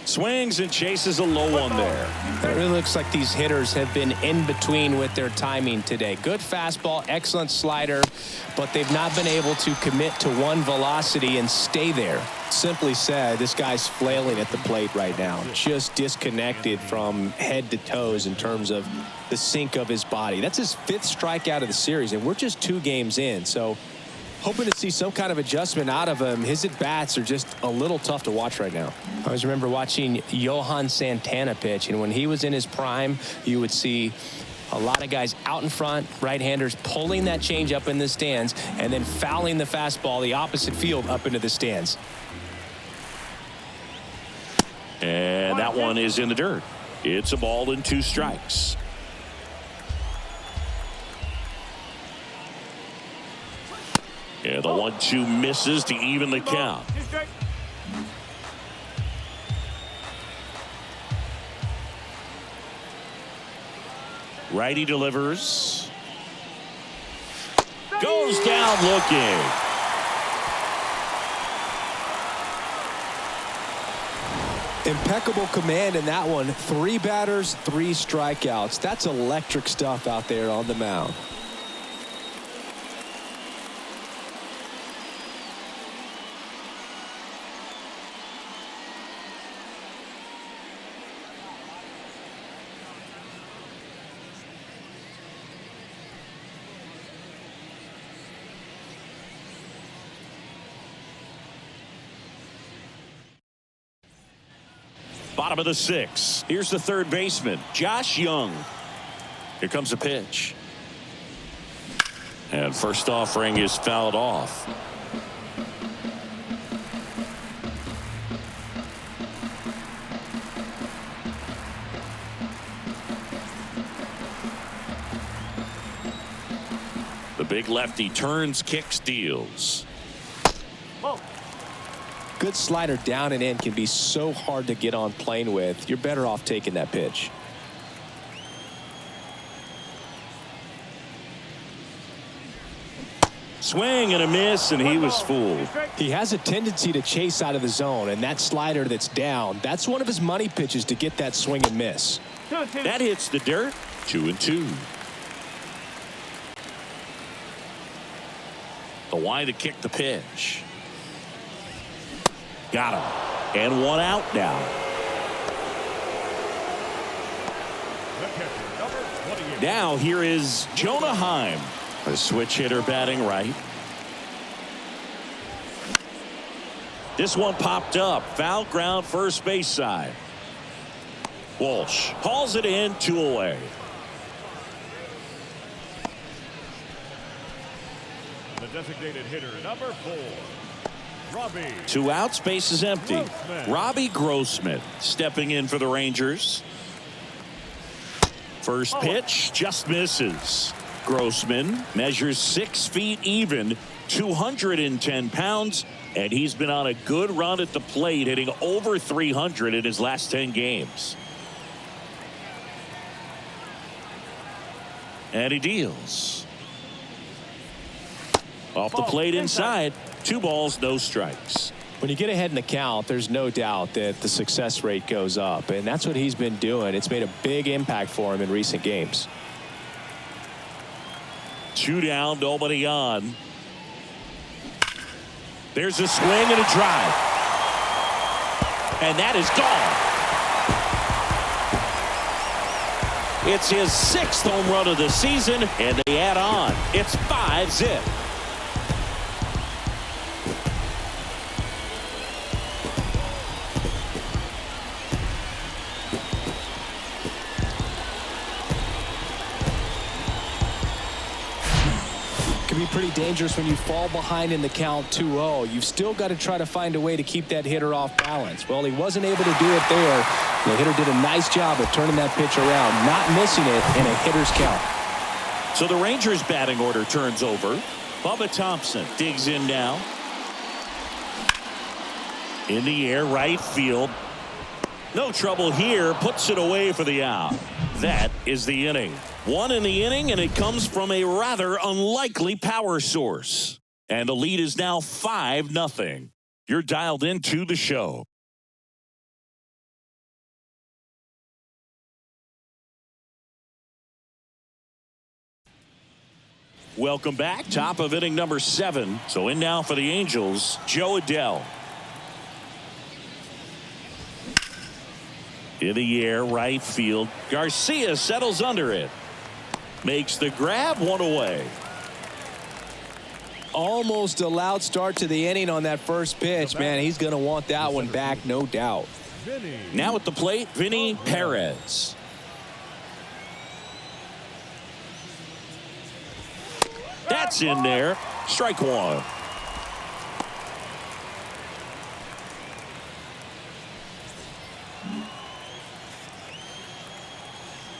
Speaker 1: Swings and chases a low one there.
Speaker 4: It really looks like these hitters have been in between with their timing today. Good fastball, excellent slider, but they've not been able to commit to one velocity and stay there.
Speaker 2: Simply said, this guy's flailing at the plate right now, just disconnected from head to toes in terms of the sink of his body. That's his 5th strikeout of the series, and we're just 2 games in. So hoping to see some kind of adjustment out of him. His at-bats are just a little tough to watch right now.
Speaker 4: I always remember watching Johan Santana pitch, and when he was in his prime, you would see a lot of guys out in front, right-handers pulling that change up in the stands and then fouling the fastball the opposite field up into the stands.
Speaker 1: And that one is in the dirt. It's a ball and 2 strikes. And the 1-2 misses to even the count. Righty delivers. Goes down looking.
Speaker 2: Impeccable command in that one. 3 batters, 3 strikeouts. That's electric stuff out there on the mound.
Speaker 1: Bottom of the 6th. Here's the 3rd baseman, Josh Young. Here comes a pitch. And first offering is fouled off. The big lefty turns, kicks, deals.
Speaker 3: Whoa.
Speaker 2: Good slider down and in can be so hard to get on plane with. You're better off taking that pitch.
Speaker 1: Swing and a miss, and he was fooled.
Speaker 2: He has a tendency to chase out of the zone, and that slider that's down, that's one of his money pitches to get that swing and miss.
Speaker 1: That hits the dirt. 2-2. The wide to kick the pitch. Got him. And 1 out now. Now here is Jonah Heim, a switch hitter batting right. This one popped up. Foul ground, first base side. Walsh hauls it in, 2 away.
Speaker 3: the designated hitter, number 4, Robbie.
Speaker 1: 2 outs, base is empty.
Speaker 3: Grossman.
Speaker 1: Robbie Grossman stepping in for the Rangers. First pitch just misses. Grossman measures 6 feet even, 210 pounds, and he's been on a good run at the plate, hitting over 300 in his last 10 games. And he deals. Off the plate inside. 2 balls, no strikes.
Speaker 2: When you get ahead in the count, there's no doubt that the success rate goes up, and that's what he's been doing. It's made a big impact for him in recent games.
Speaker 1: 2 down, nobody on. There's a swing and a drive. And that is gone. It's his 6th home run of the season, and they add on. It's 5-zip.
Speaker 2: Can be pretty dangerous when you fall behind in the count 2-0. You've still got to try to find a way to keep that hitter off balance. Well, he wasn't able to do it there. The hitter did a nice job of turning that pitch around, not missing it in a hitter's count.
Speaker 1: So the Rangers batting order turns over. Bubba Thompson digs in now. In the air, right field. No trouble here. Puts it away for the out. That is the inning. 1 in the inning, and it comes from a rather unlikely power source. And the lead is now 5-0. You're dialed into the show. Welcome back. Top of inning number 7. So in now for the Angels, Joe Adell. In the air, right field. Garcia settles under it. Makes the grab, 1 away.
Speaker 2: Almost a loud start to the inning on that first pitch. Man, he's going to want that one back, no doubt.
Speaker 1: Now at the plate, Vinny Perez. That's in there. Strike 1.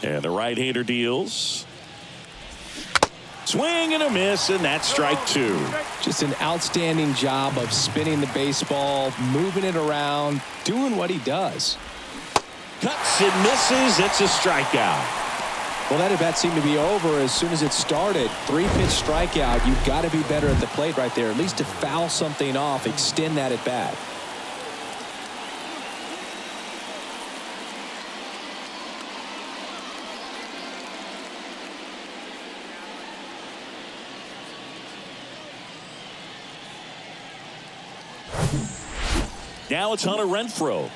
Speaker 1: And the right-hander deals. Swing and a miss, and that's strike 2.
Speaker 2: Just an outstanding job of spinning the baseball, moving it around, doing what he does.
Speaker 1: Cuts and misses. It's a strikeout.
Speaker 2: Well, that at-bat seemed to be over as soon as it started. 3-pitch strikeout. You've got to be better at the plate right there, at least to foul something off, extend that at-bat.
Speaker 1: Now it's Hunter Renfroe.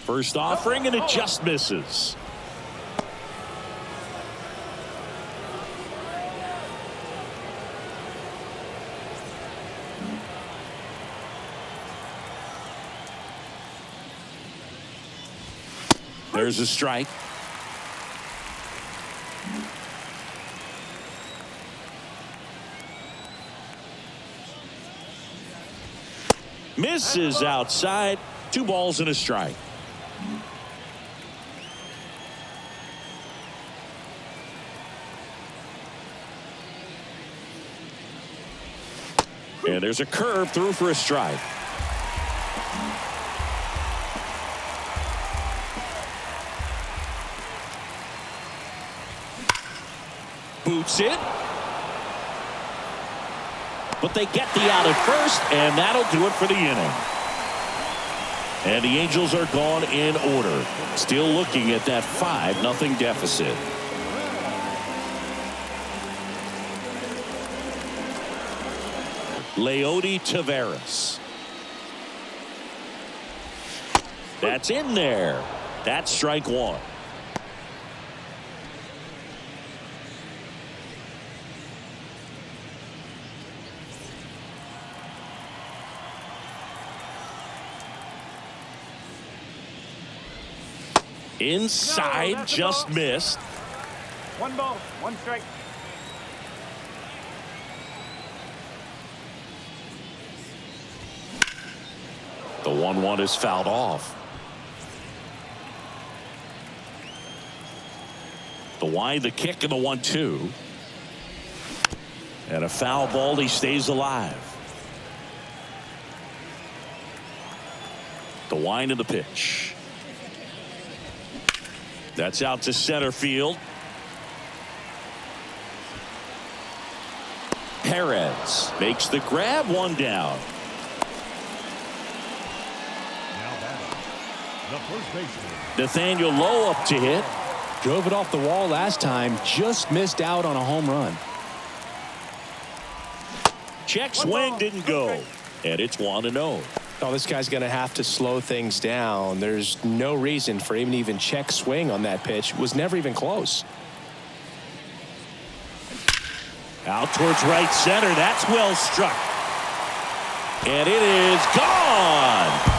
Speaker 1: First offering, and it just misses. There's a strike. Misses outside. 2 balls and a strike. And there's a curve through for a strike. Boots it. But they get the out at first, and that'll do it for the inning. And the Angels are gone in order. Still looking at that 5-0 deficit. Leody Taveras. That's in there. That's strike 1. Inside, just missed.
Speaker 3: 1 ball, 1 strike.
Speaker 1: The 1-1 is fouled off. The wind, the kick, and the 1-2. And a foul ball. He stays alive. The wind and the pitch. That's out to center field. Perez makes the grab, 1 down.
Speaker 3: Now batting, the first baseman.
Speaker 1: Nathaniel Lowe up to hit.
Speaker 2: Drove it off the wall last time, just missed out on a home run.
Speaker 1: Check swing, didn't go. And it's 1-0.
Speaker 4: Oh, this guy's going to have to slow things down. There's no reason for him to even check swing on that pitch. It was never even close.
Speaker 1: Out towards right center. That's well struck. And it is gone.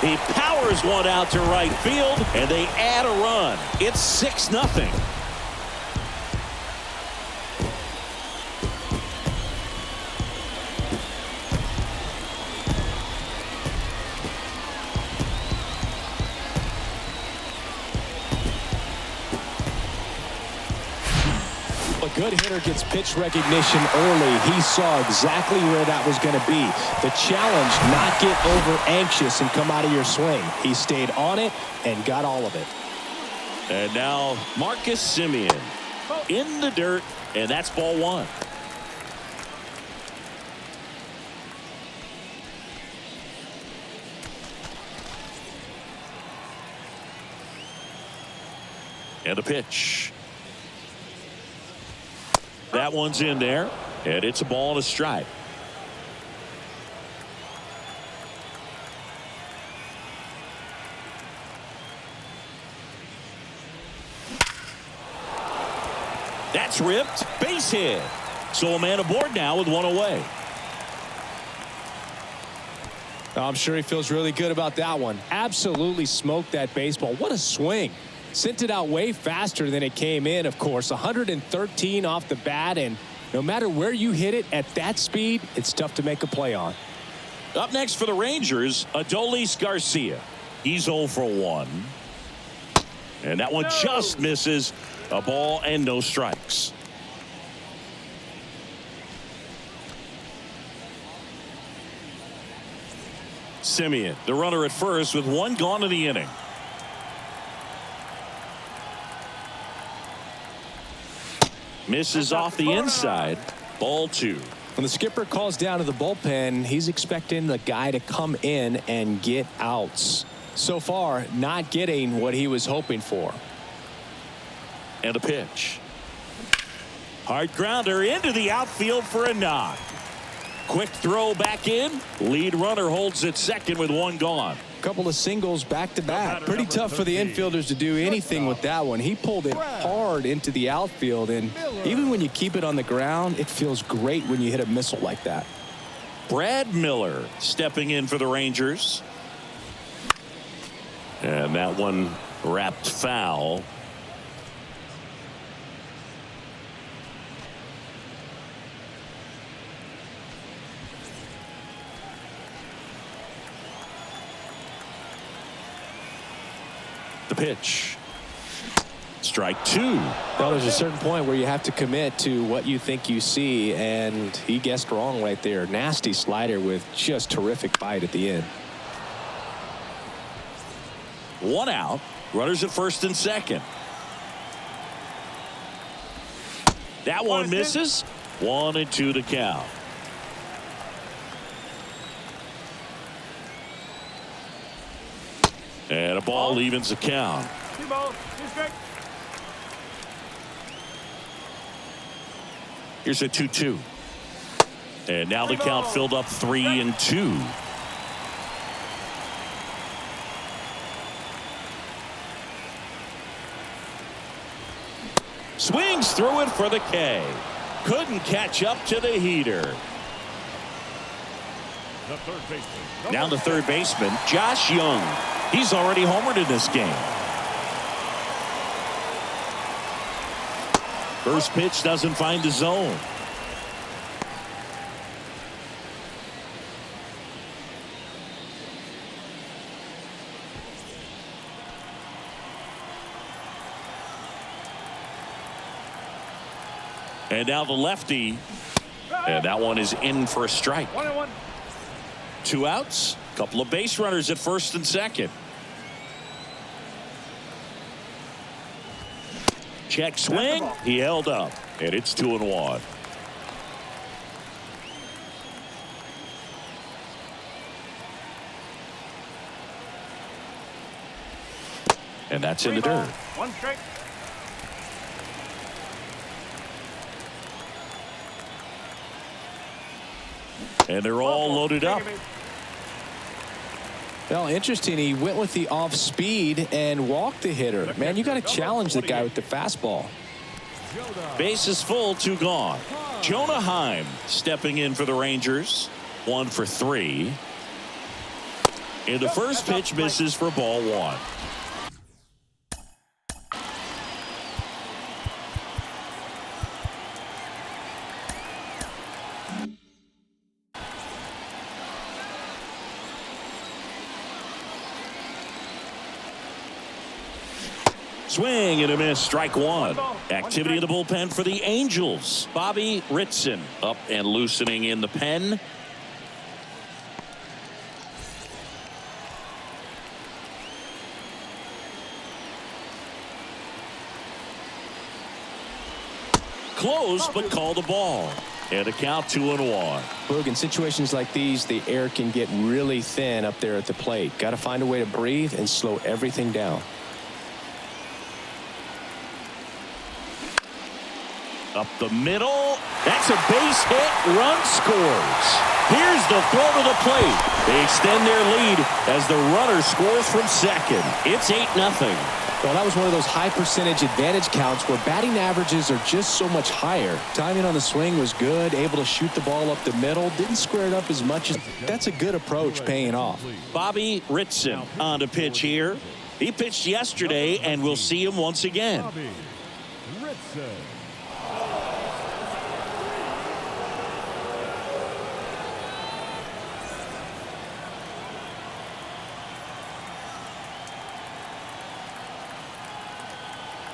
Speaker 1: He powers one out to right field, and they add a run. It's 6-0.
Speaker 2: A good hitter gets pitch recognition early. He saw exactly where that was going to be. The challenge, not get over anxious and come out of your swing. He stayed on it and got all of it.
Speaker 1: And now Marcus Semien in the dirt, and that's ball 1. And a pitch. That one's in there, and it's a ball and a strike. That's ripped. Base hit. So a man aboard now with 1 away.
Speaker 2: I'm sure he feels really good about that one. Absolutely smoked that baseball. What a swing. Sent it out way faster than it came in, of course. 113 off the bat, and no matter where you hit it at that speed, it's tough to make a play on.
Speaker 1: Up next for the Rangers, Adolis Garcia. He's 0 for 1. And that one just misses. A ball and no strikes. Semien, the runner at first with 1 gone in the inning. Misses off the inside. Ball 2.
Speaker 2: When the skipper calls down to the bullpen, he's expecting the guy to come in and get outs. So far, not getting what he was hoping for.
Speaker 1: And a pitch. Hard grounder into the outfield for a knock. Quick throw back in. Lead runner holds at second with 1 gone.
Speaker 2: Couple of singles back to back. Pretty tough for the infielders to do anything with that one. He pulled it hard into the outfield, and even when you keep it on the ground, it feels great when you hit a missile like that.
Speaker 1: Brad Miller stepping in for the Rangers. And that one wrapped foul. The pitch. Strike 2.
Speaker 2: Well, there's a certain point where you have to commit to what you think you see, and he guessed wrong right there. Nasty slider with just terrific bite at the end.
Speaker 1: 1 out. Runners at first and second. That one misses. 1-2 to count. And a ball evens the count.
Speaker 3: 2 balls, 2 strikes.
Speaker 1: Here's a 2-2. And now the count filled up 3-2. Swings through it for the K. Couldn't catch up to the heater.
Speaker 3: The third baseman.
Speaker 1: Now the third baseman, Josh Young. He's already homered in this game. First pitch doesn't find the zone. And now the lefty. And that one is in for a strike.
Speaker 3: 1-1.
Speaker 1: 2 outs. Couple of base runners at first and second. Check swing. He held up. And it's 2-1. And that's in the dirt.
Speaker 3: 1 strike.
Speaker 1: And they're all loaded up.
Speaker 2: Well, interesting. He went with the off speed and walked the hitter. Man, you got to challenge the guy with the fastball.
Speaker 1: Base is full, 2 gone. Jonah Heim stepping in for the Rangers. 1 for 3. And the first pitch misses for ball 1. Swing and a miss, strike 1. Activity in the bullpen for the Angels. Bobby Ritson up and loosening in the pen. Close, but called the ball. And a count 2-1.
Speaker 2: Boog, in situations like these, the air can get really thin up there at the plate. Got to find a way to breathe and slow everything down.
Speaker 1: Up the middle. That's a base hit. Run scores. Here's the throw to the plate. They extend their lead as the runner scores from second. It's 8-0.
Speaker 2: Well, that was one of those high percentage advantage counts where batting averages are just so much higher. Timing on the swing was good, able to shoot the ball up the middle, didn't square it up as much. That's a good approach, paying off.
Speaker 1: Bobby Ritson on to pitch here. He pitched yesterday, and we'll see him once again.
Speaker 3: Bobby Ritson.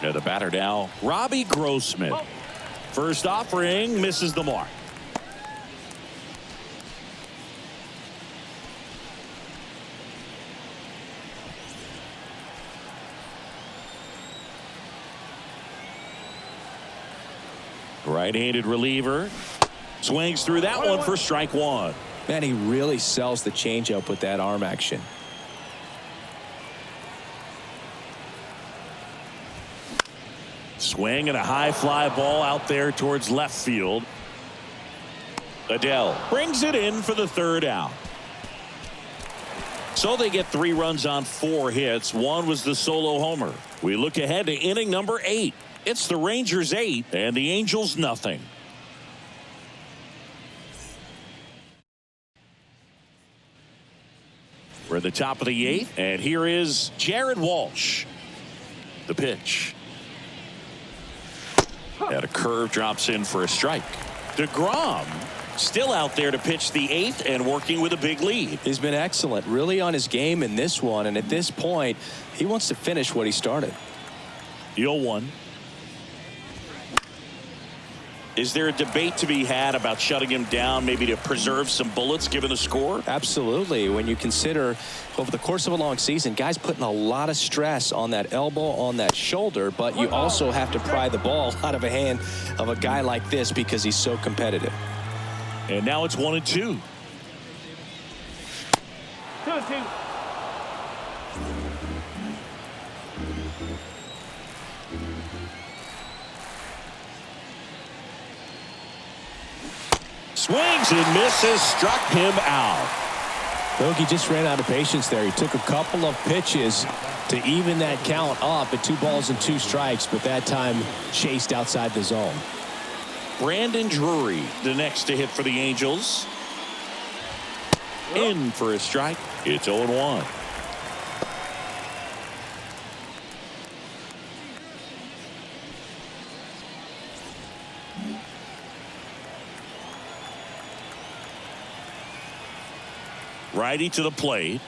Speaker 1: And the batter now, Robbie Grossman. First offering misses the mark. Right-handed reliever. Swings through that one for strike 1.
Speaker 2: Man, he really sells the changeup with that arm action.
Speaker 1: Swing and a high fly ball out there towards left field. Adele brings it in for the 3rd out. So they get 3 runs on 4 hits. 1 was the solo homer. We look ahead to inning number 8. It's the Rangers 8 and the Angels nothing. We're at the top of the 8th, and here is Jared Walsh. The pitch. And a curve drops in for a strike. DeGrom still out there to pitch the 8th and working with a big lead.
Speaker 2: He's been excellent, really on his game in this one, and at this point, he wants to finish what he started.
Speaker 1: 0-1. Is there a debate to be had about shutting him down, maybe to preserve some bullets given the score?
Speaker 2: Absolutely. When you consider over the course of a long season, guys putting a lot of stress on that elbow, on that shoulder, but you also have to pry the ball out of a hand of a guy like this because he's so competitive.
Speaker 1: And now it's 1-2.
Speaker 3: 2-2.
Speaker 1: Swings and misses, struck him out.
Speaker 2: Bogey just ran out of patience there. He took a couple of pitches to even that count up at 2 balls and 2 strikes, but that time chased outside the zone.
Speaker 1: Brandon Drury, the next to hit for the Angels. In for a strike. It's 0-1. Righty to the plate.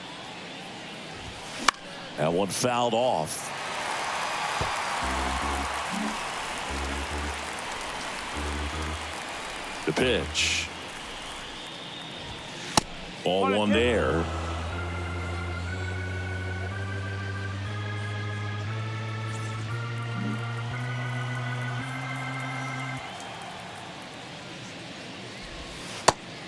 Speaker 1: That one fouled off. The pitch. Ball one there.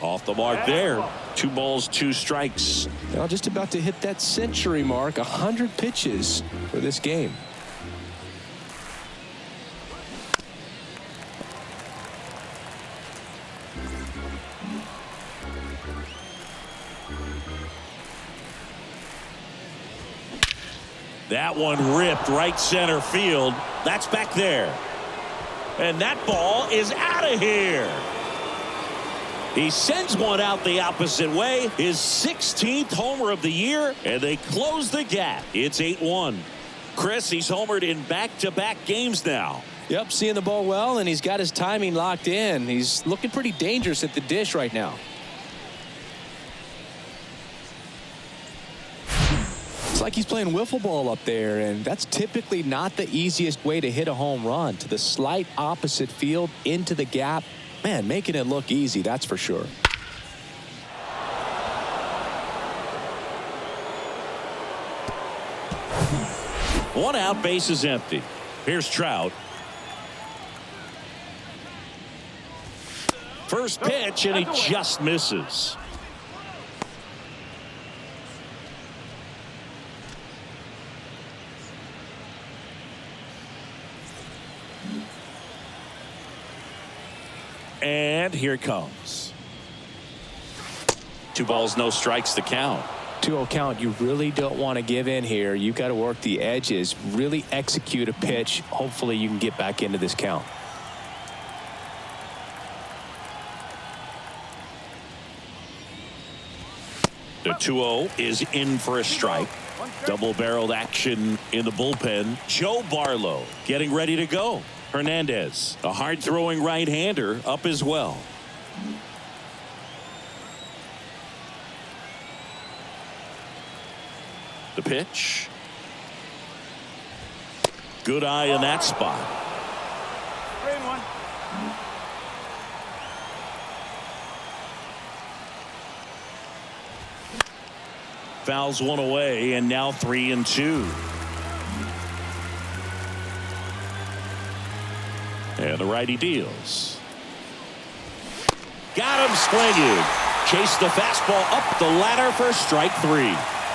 Speaker 1: Off the mark there. 2 balls, 2 strikes.
Speaker 2: Now just about to hit that century mark. 100 pitches for this game.
Speaker 1: That one ripped right center field. That's back there. And that ball is out of here. He sends one out the opposite way. His 16th homer of the year, and they close the gap. It's 8-1. Chris, he's homered in back-to-back games now.
Speaker 2: Yep, seeing the ball well, and he's got his timing locked in. He's looking pretty dangerous at the dish right now. It's like he's playing wiffle ball up there, and that's typically not the easiest way to hit a home run. To the slight opposite field, into the gap. Man, making it look easy, that's for sure.
Speaker 1: One out, base is empty. Here's Trout. First pitch, and he just misses. And here it comes. 2 balls, no strikes, the count.
Speaker 2: 2-0 count. You really don't want to give in here. You've got to work the edges, really execute a pitch. Hopefully you can get back into this count.
Speaker 1: The 2-0 is in for a strike. Double-barreled action in the bullpen. Joe Barlow getting ready to go. Hernandez, a hard-throwing right-hander, up as well. The pitch. Good eye in that spot.
Speaker 3: 3-1.
Speaker 1: Fouls one away, and now 3-2. And the righty deals. Got him swinging. Chase the fastball up the ladder for strike 3.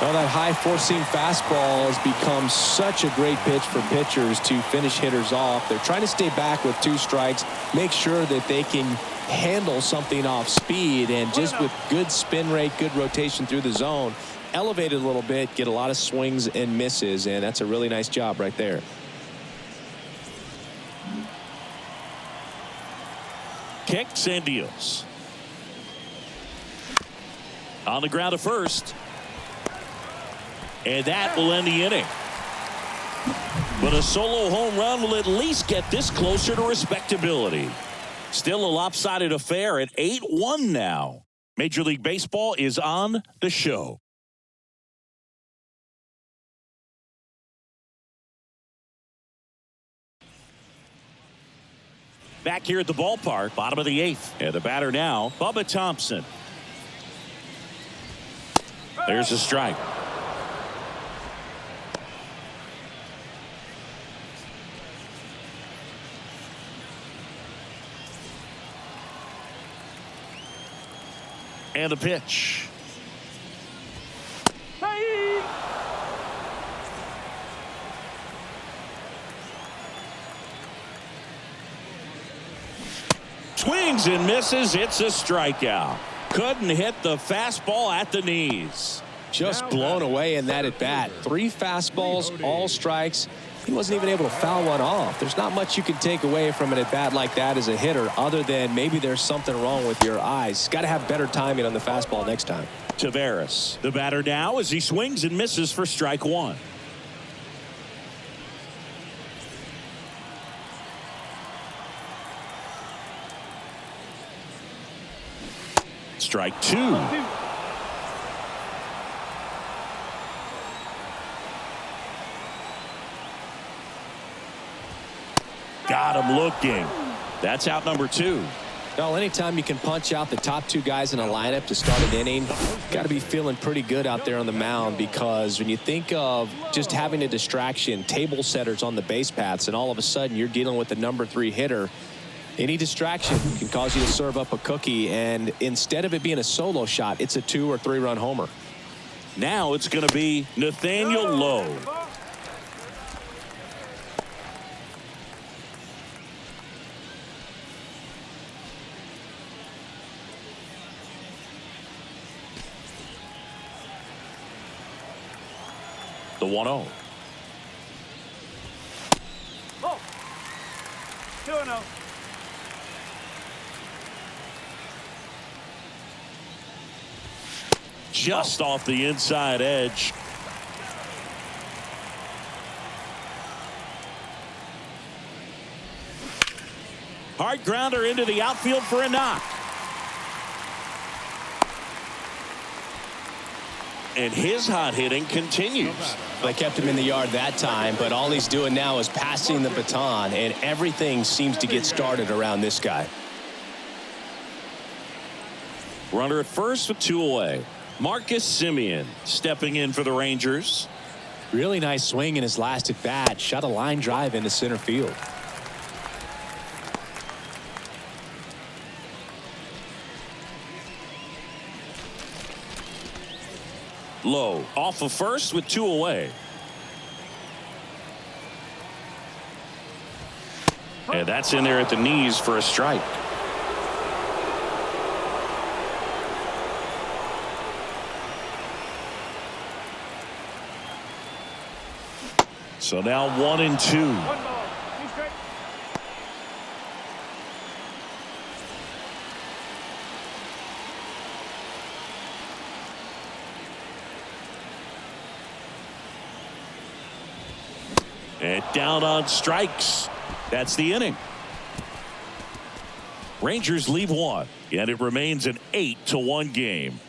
Speaker 2: Well, that high four-seam fastball has become such a great pitch for pitchers to finish hitters off. They're trying to stay back with 2 strikes, make sure that they can handle something off speed, and just with good spin rate, good rotation through the zone, elevate it a little bit, get a lot of swings and misses, and that's a really nice job right there.
Speaker 1: Kicks and deals. On the ground to first. And that will end the inning. But a solo home run will at least get this closer to respectability. Still a lopsided affair at 8-1 now. Major League Baseball is on the show. Back here at the ballpark, bottom of the 8th. And the batter now, Bubba Thompson. There's a strike. And the pitch. Swings and misses. It's a strikeout. Couldn't hit the fastball at the knees.
Speaker 2: Just blown away in that at bat. 3 fastballs, all strikes. He wasn't even able to foul one off. There's not much you can take away from an at bat like that as a hitter, other than maybe there's something wrong with your eyes. Got to have better timing on the fastball next time.
Speaker 1: Taveras, the batter now, as he swings and misses for strike 1. Strike 2. got him looking. That's out number 2.
Speaker 2: Well, anytime you can punch out the top 2 guys in a lineup to start an inning, got to be feeling pretty good out there on the mound, because when you think of just having a distraction, table setters on the base paths, and all of a sudden you're dealing with the number 3 hitter, any distraction can cause you to serve up a cookie, and instead of it being a solo shot, it's a 2 or 3 run homer.
Speaker 1: Now it's going to be Nathaniel Lowe. The 1-0.
Speaker 3: 2-0.
Speaker 1: Just off the inside edge. Hard grounder into the outfield for a knock. And his hot hitting continues.
Speaker 4: They kept him in the yard that time, but all he's doing now is passing the baton, and everything seems to get started around this guy.
Speaker 1: Runner at first with 2 away. Marcus Semien stepping in for the Rangers.
Speaker 2: Really nice swing in his last at bat. Shot a line drive into center field.
Speaker 1: Lowe off of first with 2 away. And that's in there at the knees for a strike. So now 1-2.
Speaker 3: 1 ball. 2 strikes.
Speaker 1: And down on strikes. That's the inning. Rangers leave 1, and it remains an 8-1 game.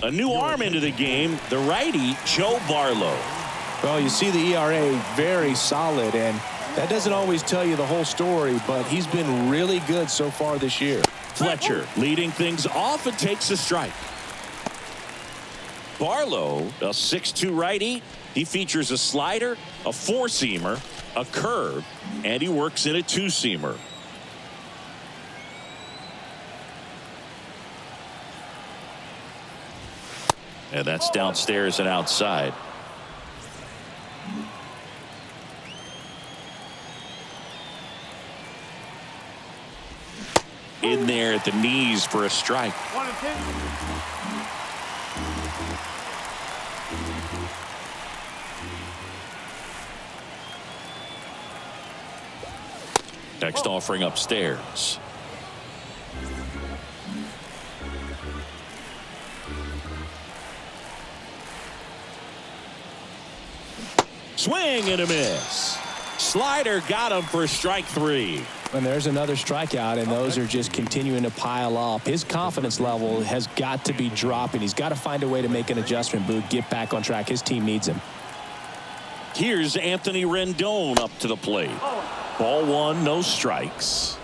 Speaker 1: A new arm into the game, the righty Joe Barlow.
Speaker 2: Well, you see the ERA very solid, and that doesn't always tell you the whole story, but he's been really good so far this year.
Speaker 1: Fletcher leading things off and takes a strike. Barlow, a 6'2" righty. He features a slider, a 4-seamer, a curve, and he works in a 2-seamer. And that's downstairs and outside. In there at the knees for a strike.
Speaker 3: 1-2.
Speaker 1: Next offering upstairs. Swing and a miss. Slider got him for strike 3.
Speaker 2: And there's another strikeout, and those are just continuing to pile up. His confidence level has got to be dropping. He's got to find a way to make an adjustment, Boog, get back on track. His team needs him.
Speaker 1: Here's Anthony Rendon up to the plate. Ball 1, no strikes.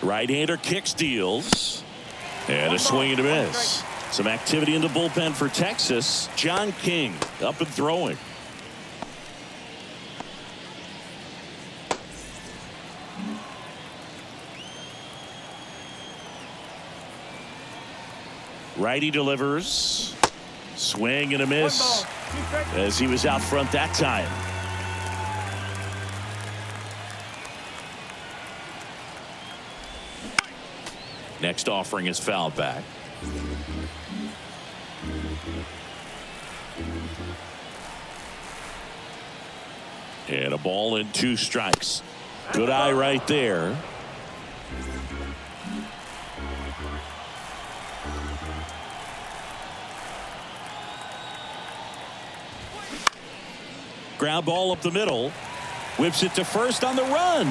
Speaker 1: Right-hander kicks, deals, and a swing and a miss. Some activity in the bullpen for Texas. John King up and throwing. Righty delivers. Swing and a miss as he was out front that time. Next offering is fouled back. And a ball and 2 strikes. Good eye right there. Ground ball up the middle. Whips it to first on the run.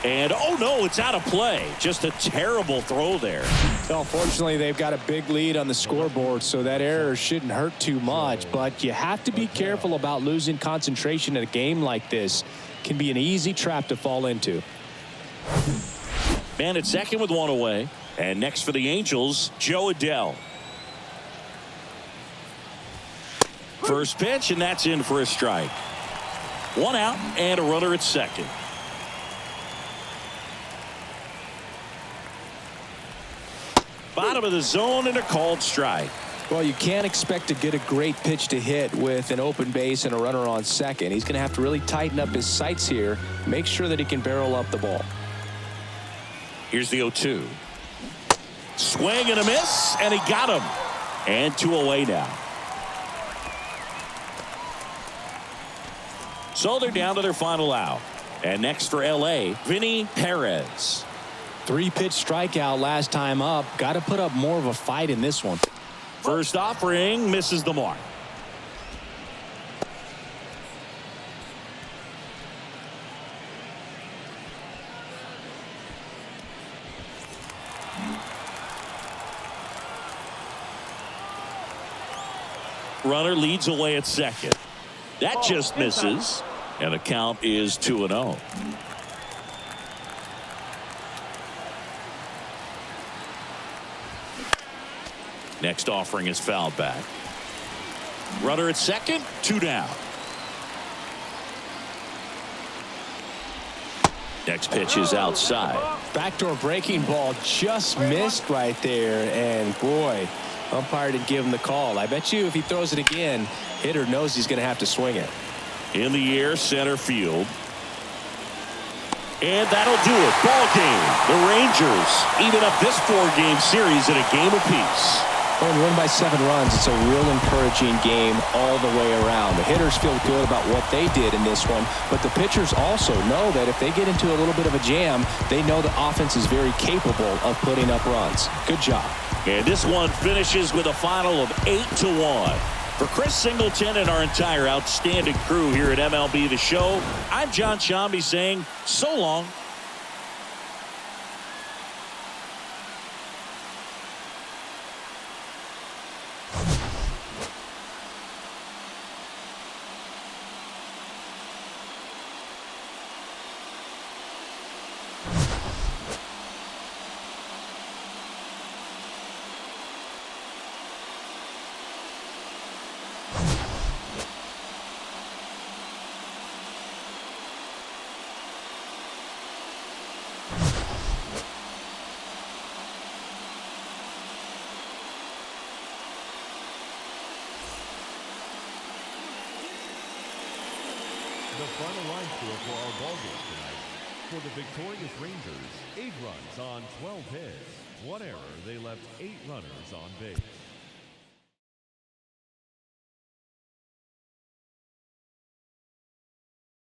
Speaker 1: And, oh, no, it's out of play. Just a terrible throw there.
Speaker 2: Well, fortunately, they've got a big lead on the scoreboard, so that error shouldn't hurt too much. But you have to be careful about losing concentration in a game like this. Can be an easy trap to fall into.
Speaker 1: Man at second with one away. And next for the Angels, Joe Adell. First pitch, and that's in for a strike. One out and a runner at second. Bottom of the zone and a called strike.
Speaker 2: Well, you can't expect to get a great pitch to hit with an open base and a runner on second. He's going to have to really tighten up his sights here, make sure that he can barrel up the ball.
Speaker 1: Here's the 0-2. Swing and a miss, and he got him. And 2 away now. So they're down to their final out. And next for L.A., Vinny Perez.
Speaker 2: 3-pitch strikeout last time up. Got to put up more of a fight in this one.
Speaker 1: First offering misses the mark. Runner leads away at second. That just misses. And the count is 2-0. Next offering is fouled back. Runner at second, 2 down. Next pitch is outside.
Speaker 2: Backdoor breaking ball just missed right there. And boy, umpire didn't give him the call. I bet you if he throws it again, hitter knows he's going to have to swing it.
Speaker 1: In the air, center field. And that'll do it. Ball game. The Rangers even up this 4-game series at a game apiece.
Speaker 2: When you win by 7 runs, it's a real encouraging game all the way around. The hitters feel good about what they did in this one, but the pitchers also know that if they get into a little bit of a jam, they know the offense is very capable of putting up runs. Good job.
Speaker 1: And this one finishes with a final of 8-1. For Chris Singleton and our entire outstanding crew here at MLB The Show, I'm John Shambi saying so long.
Speaker 3: The final line score for our ballgame tonight. For the victorious Rangers, 8 runs on 12 hits. 1 error. They left 8 runners on base.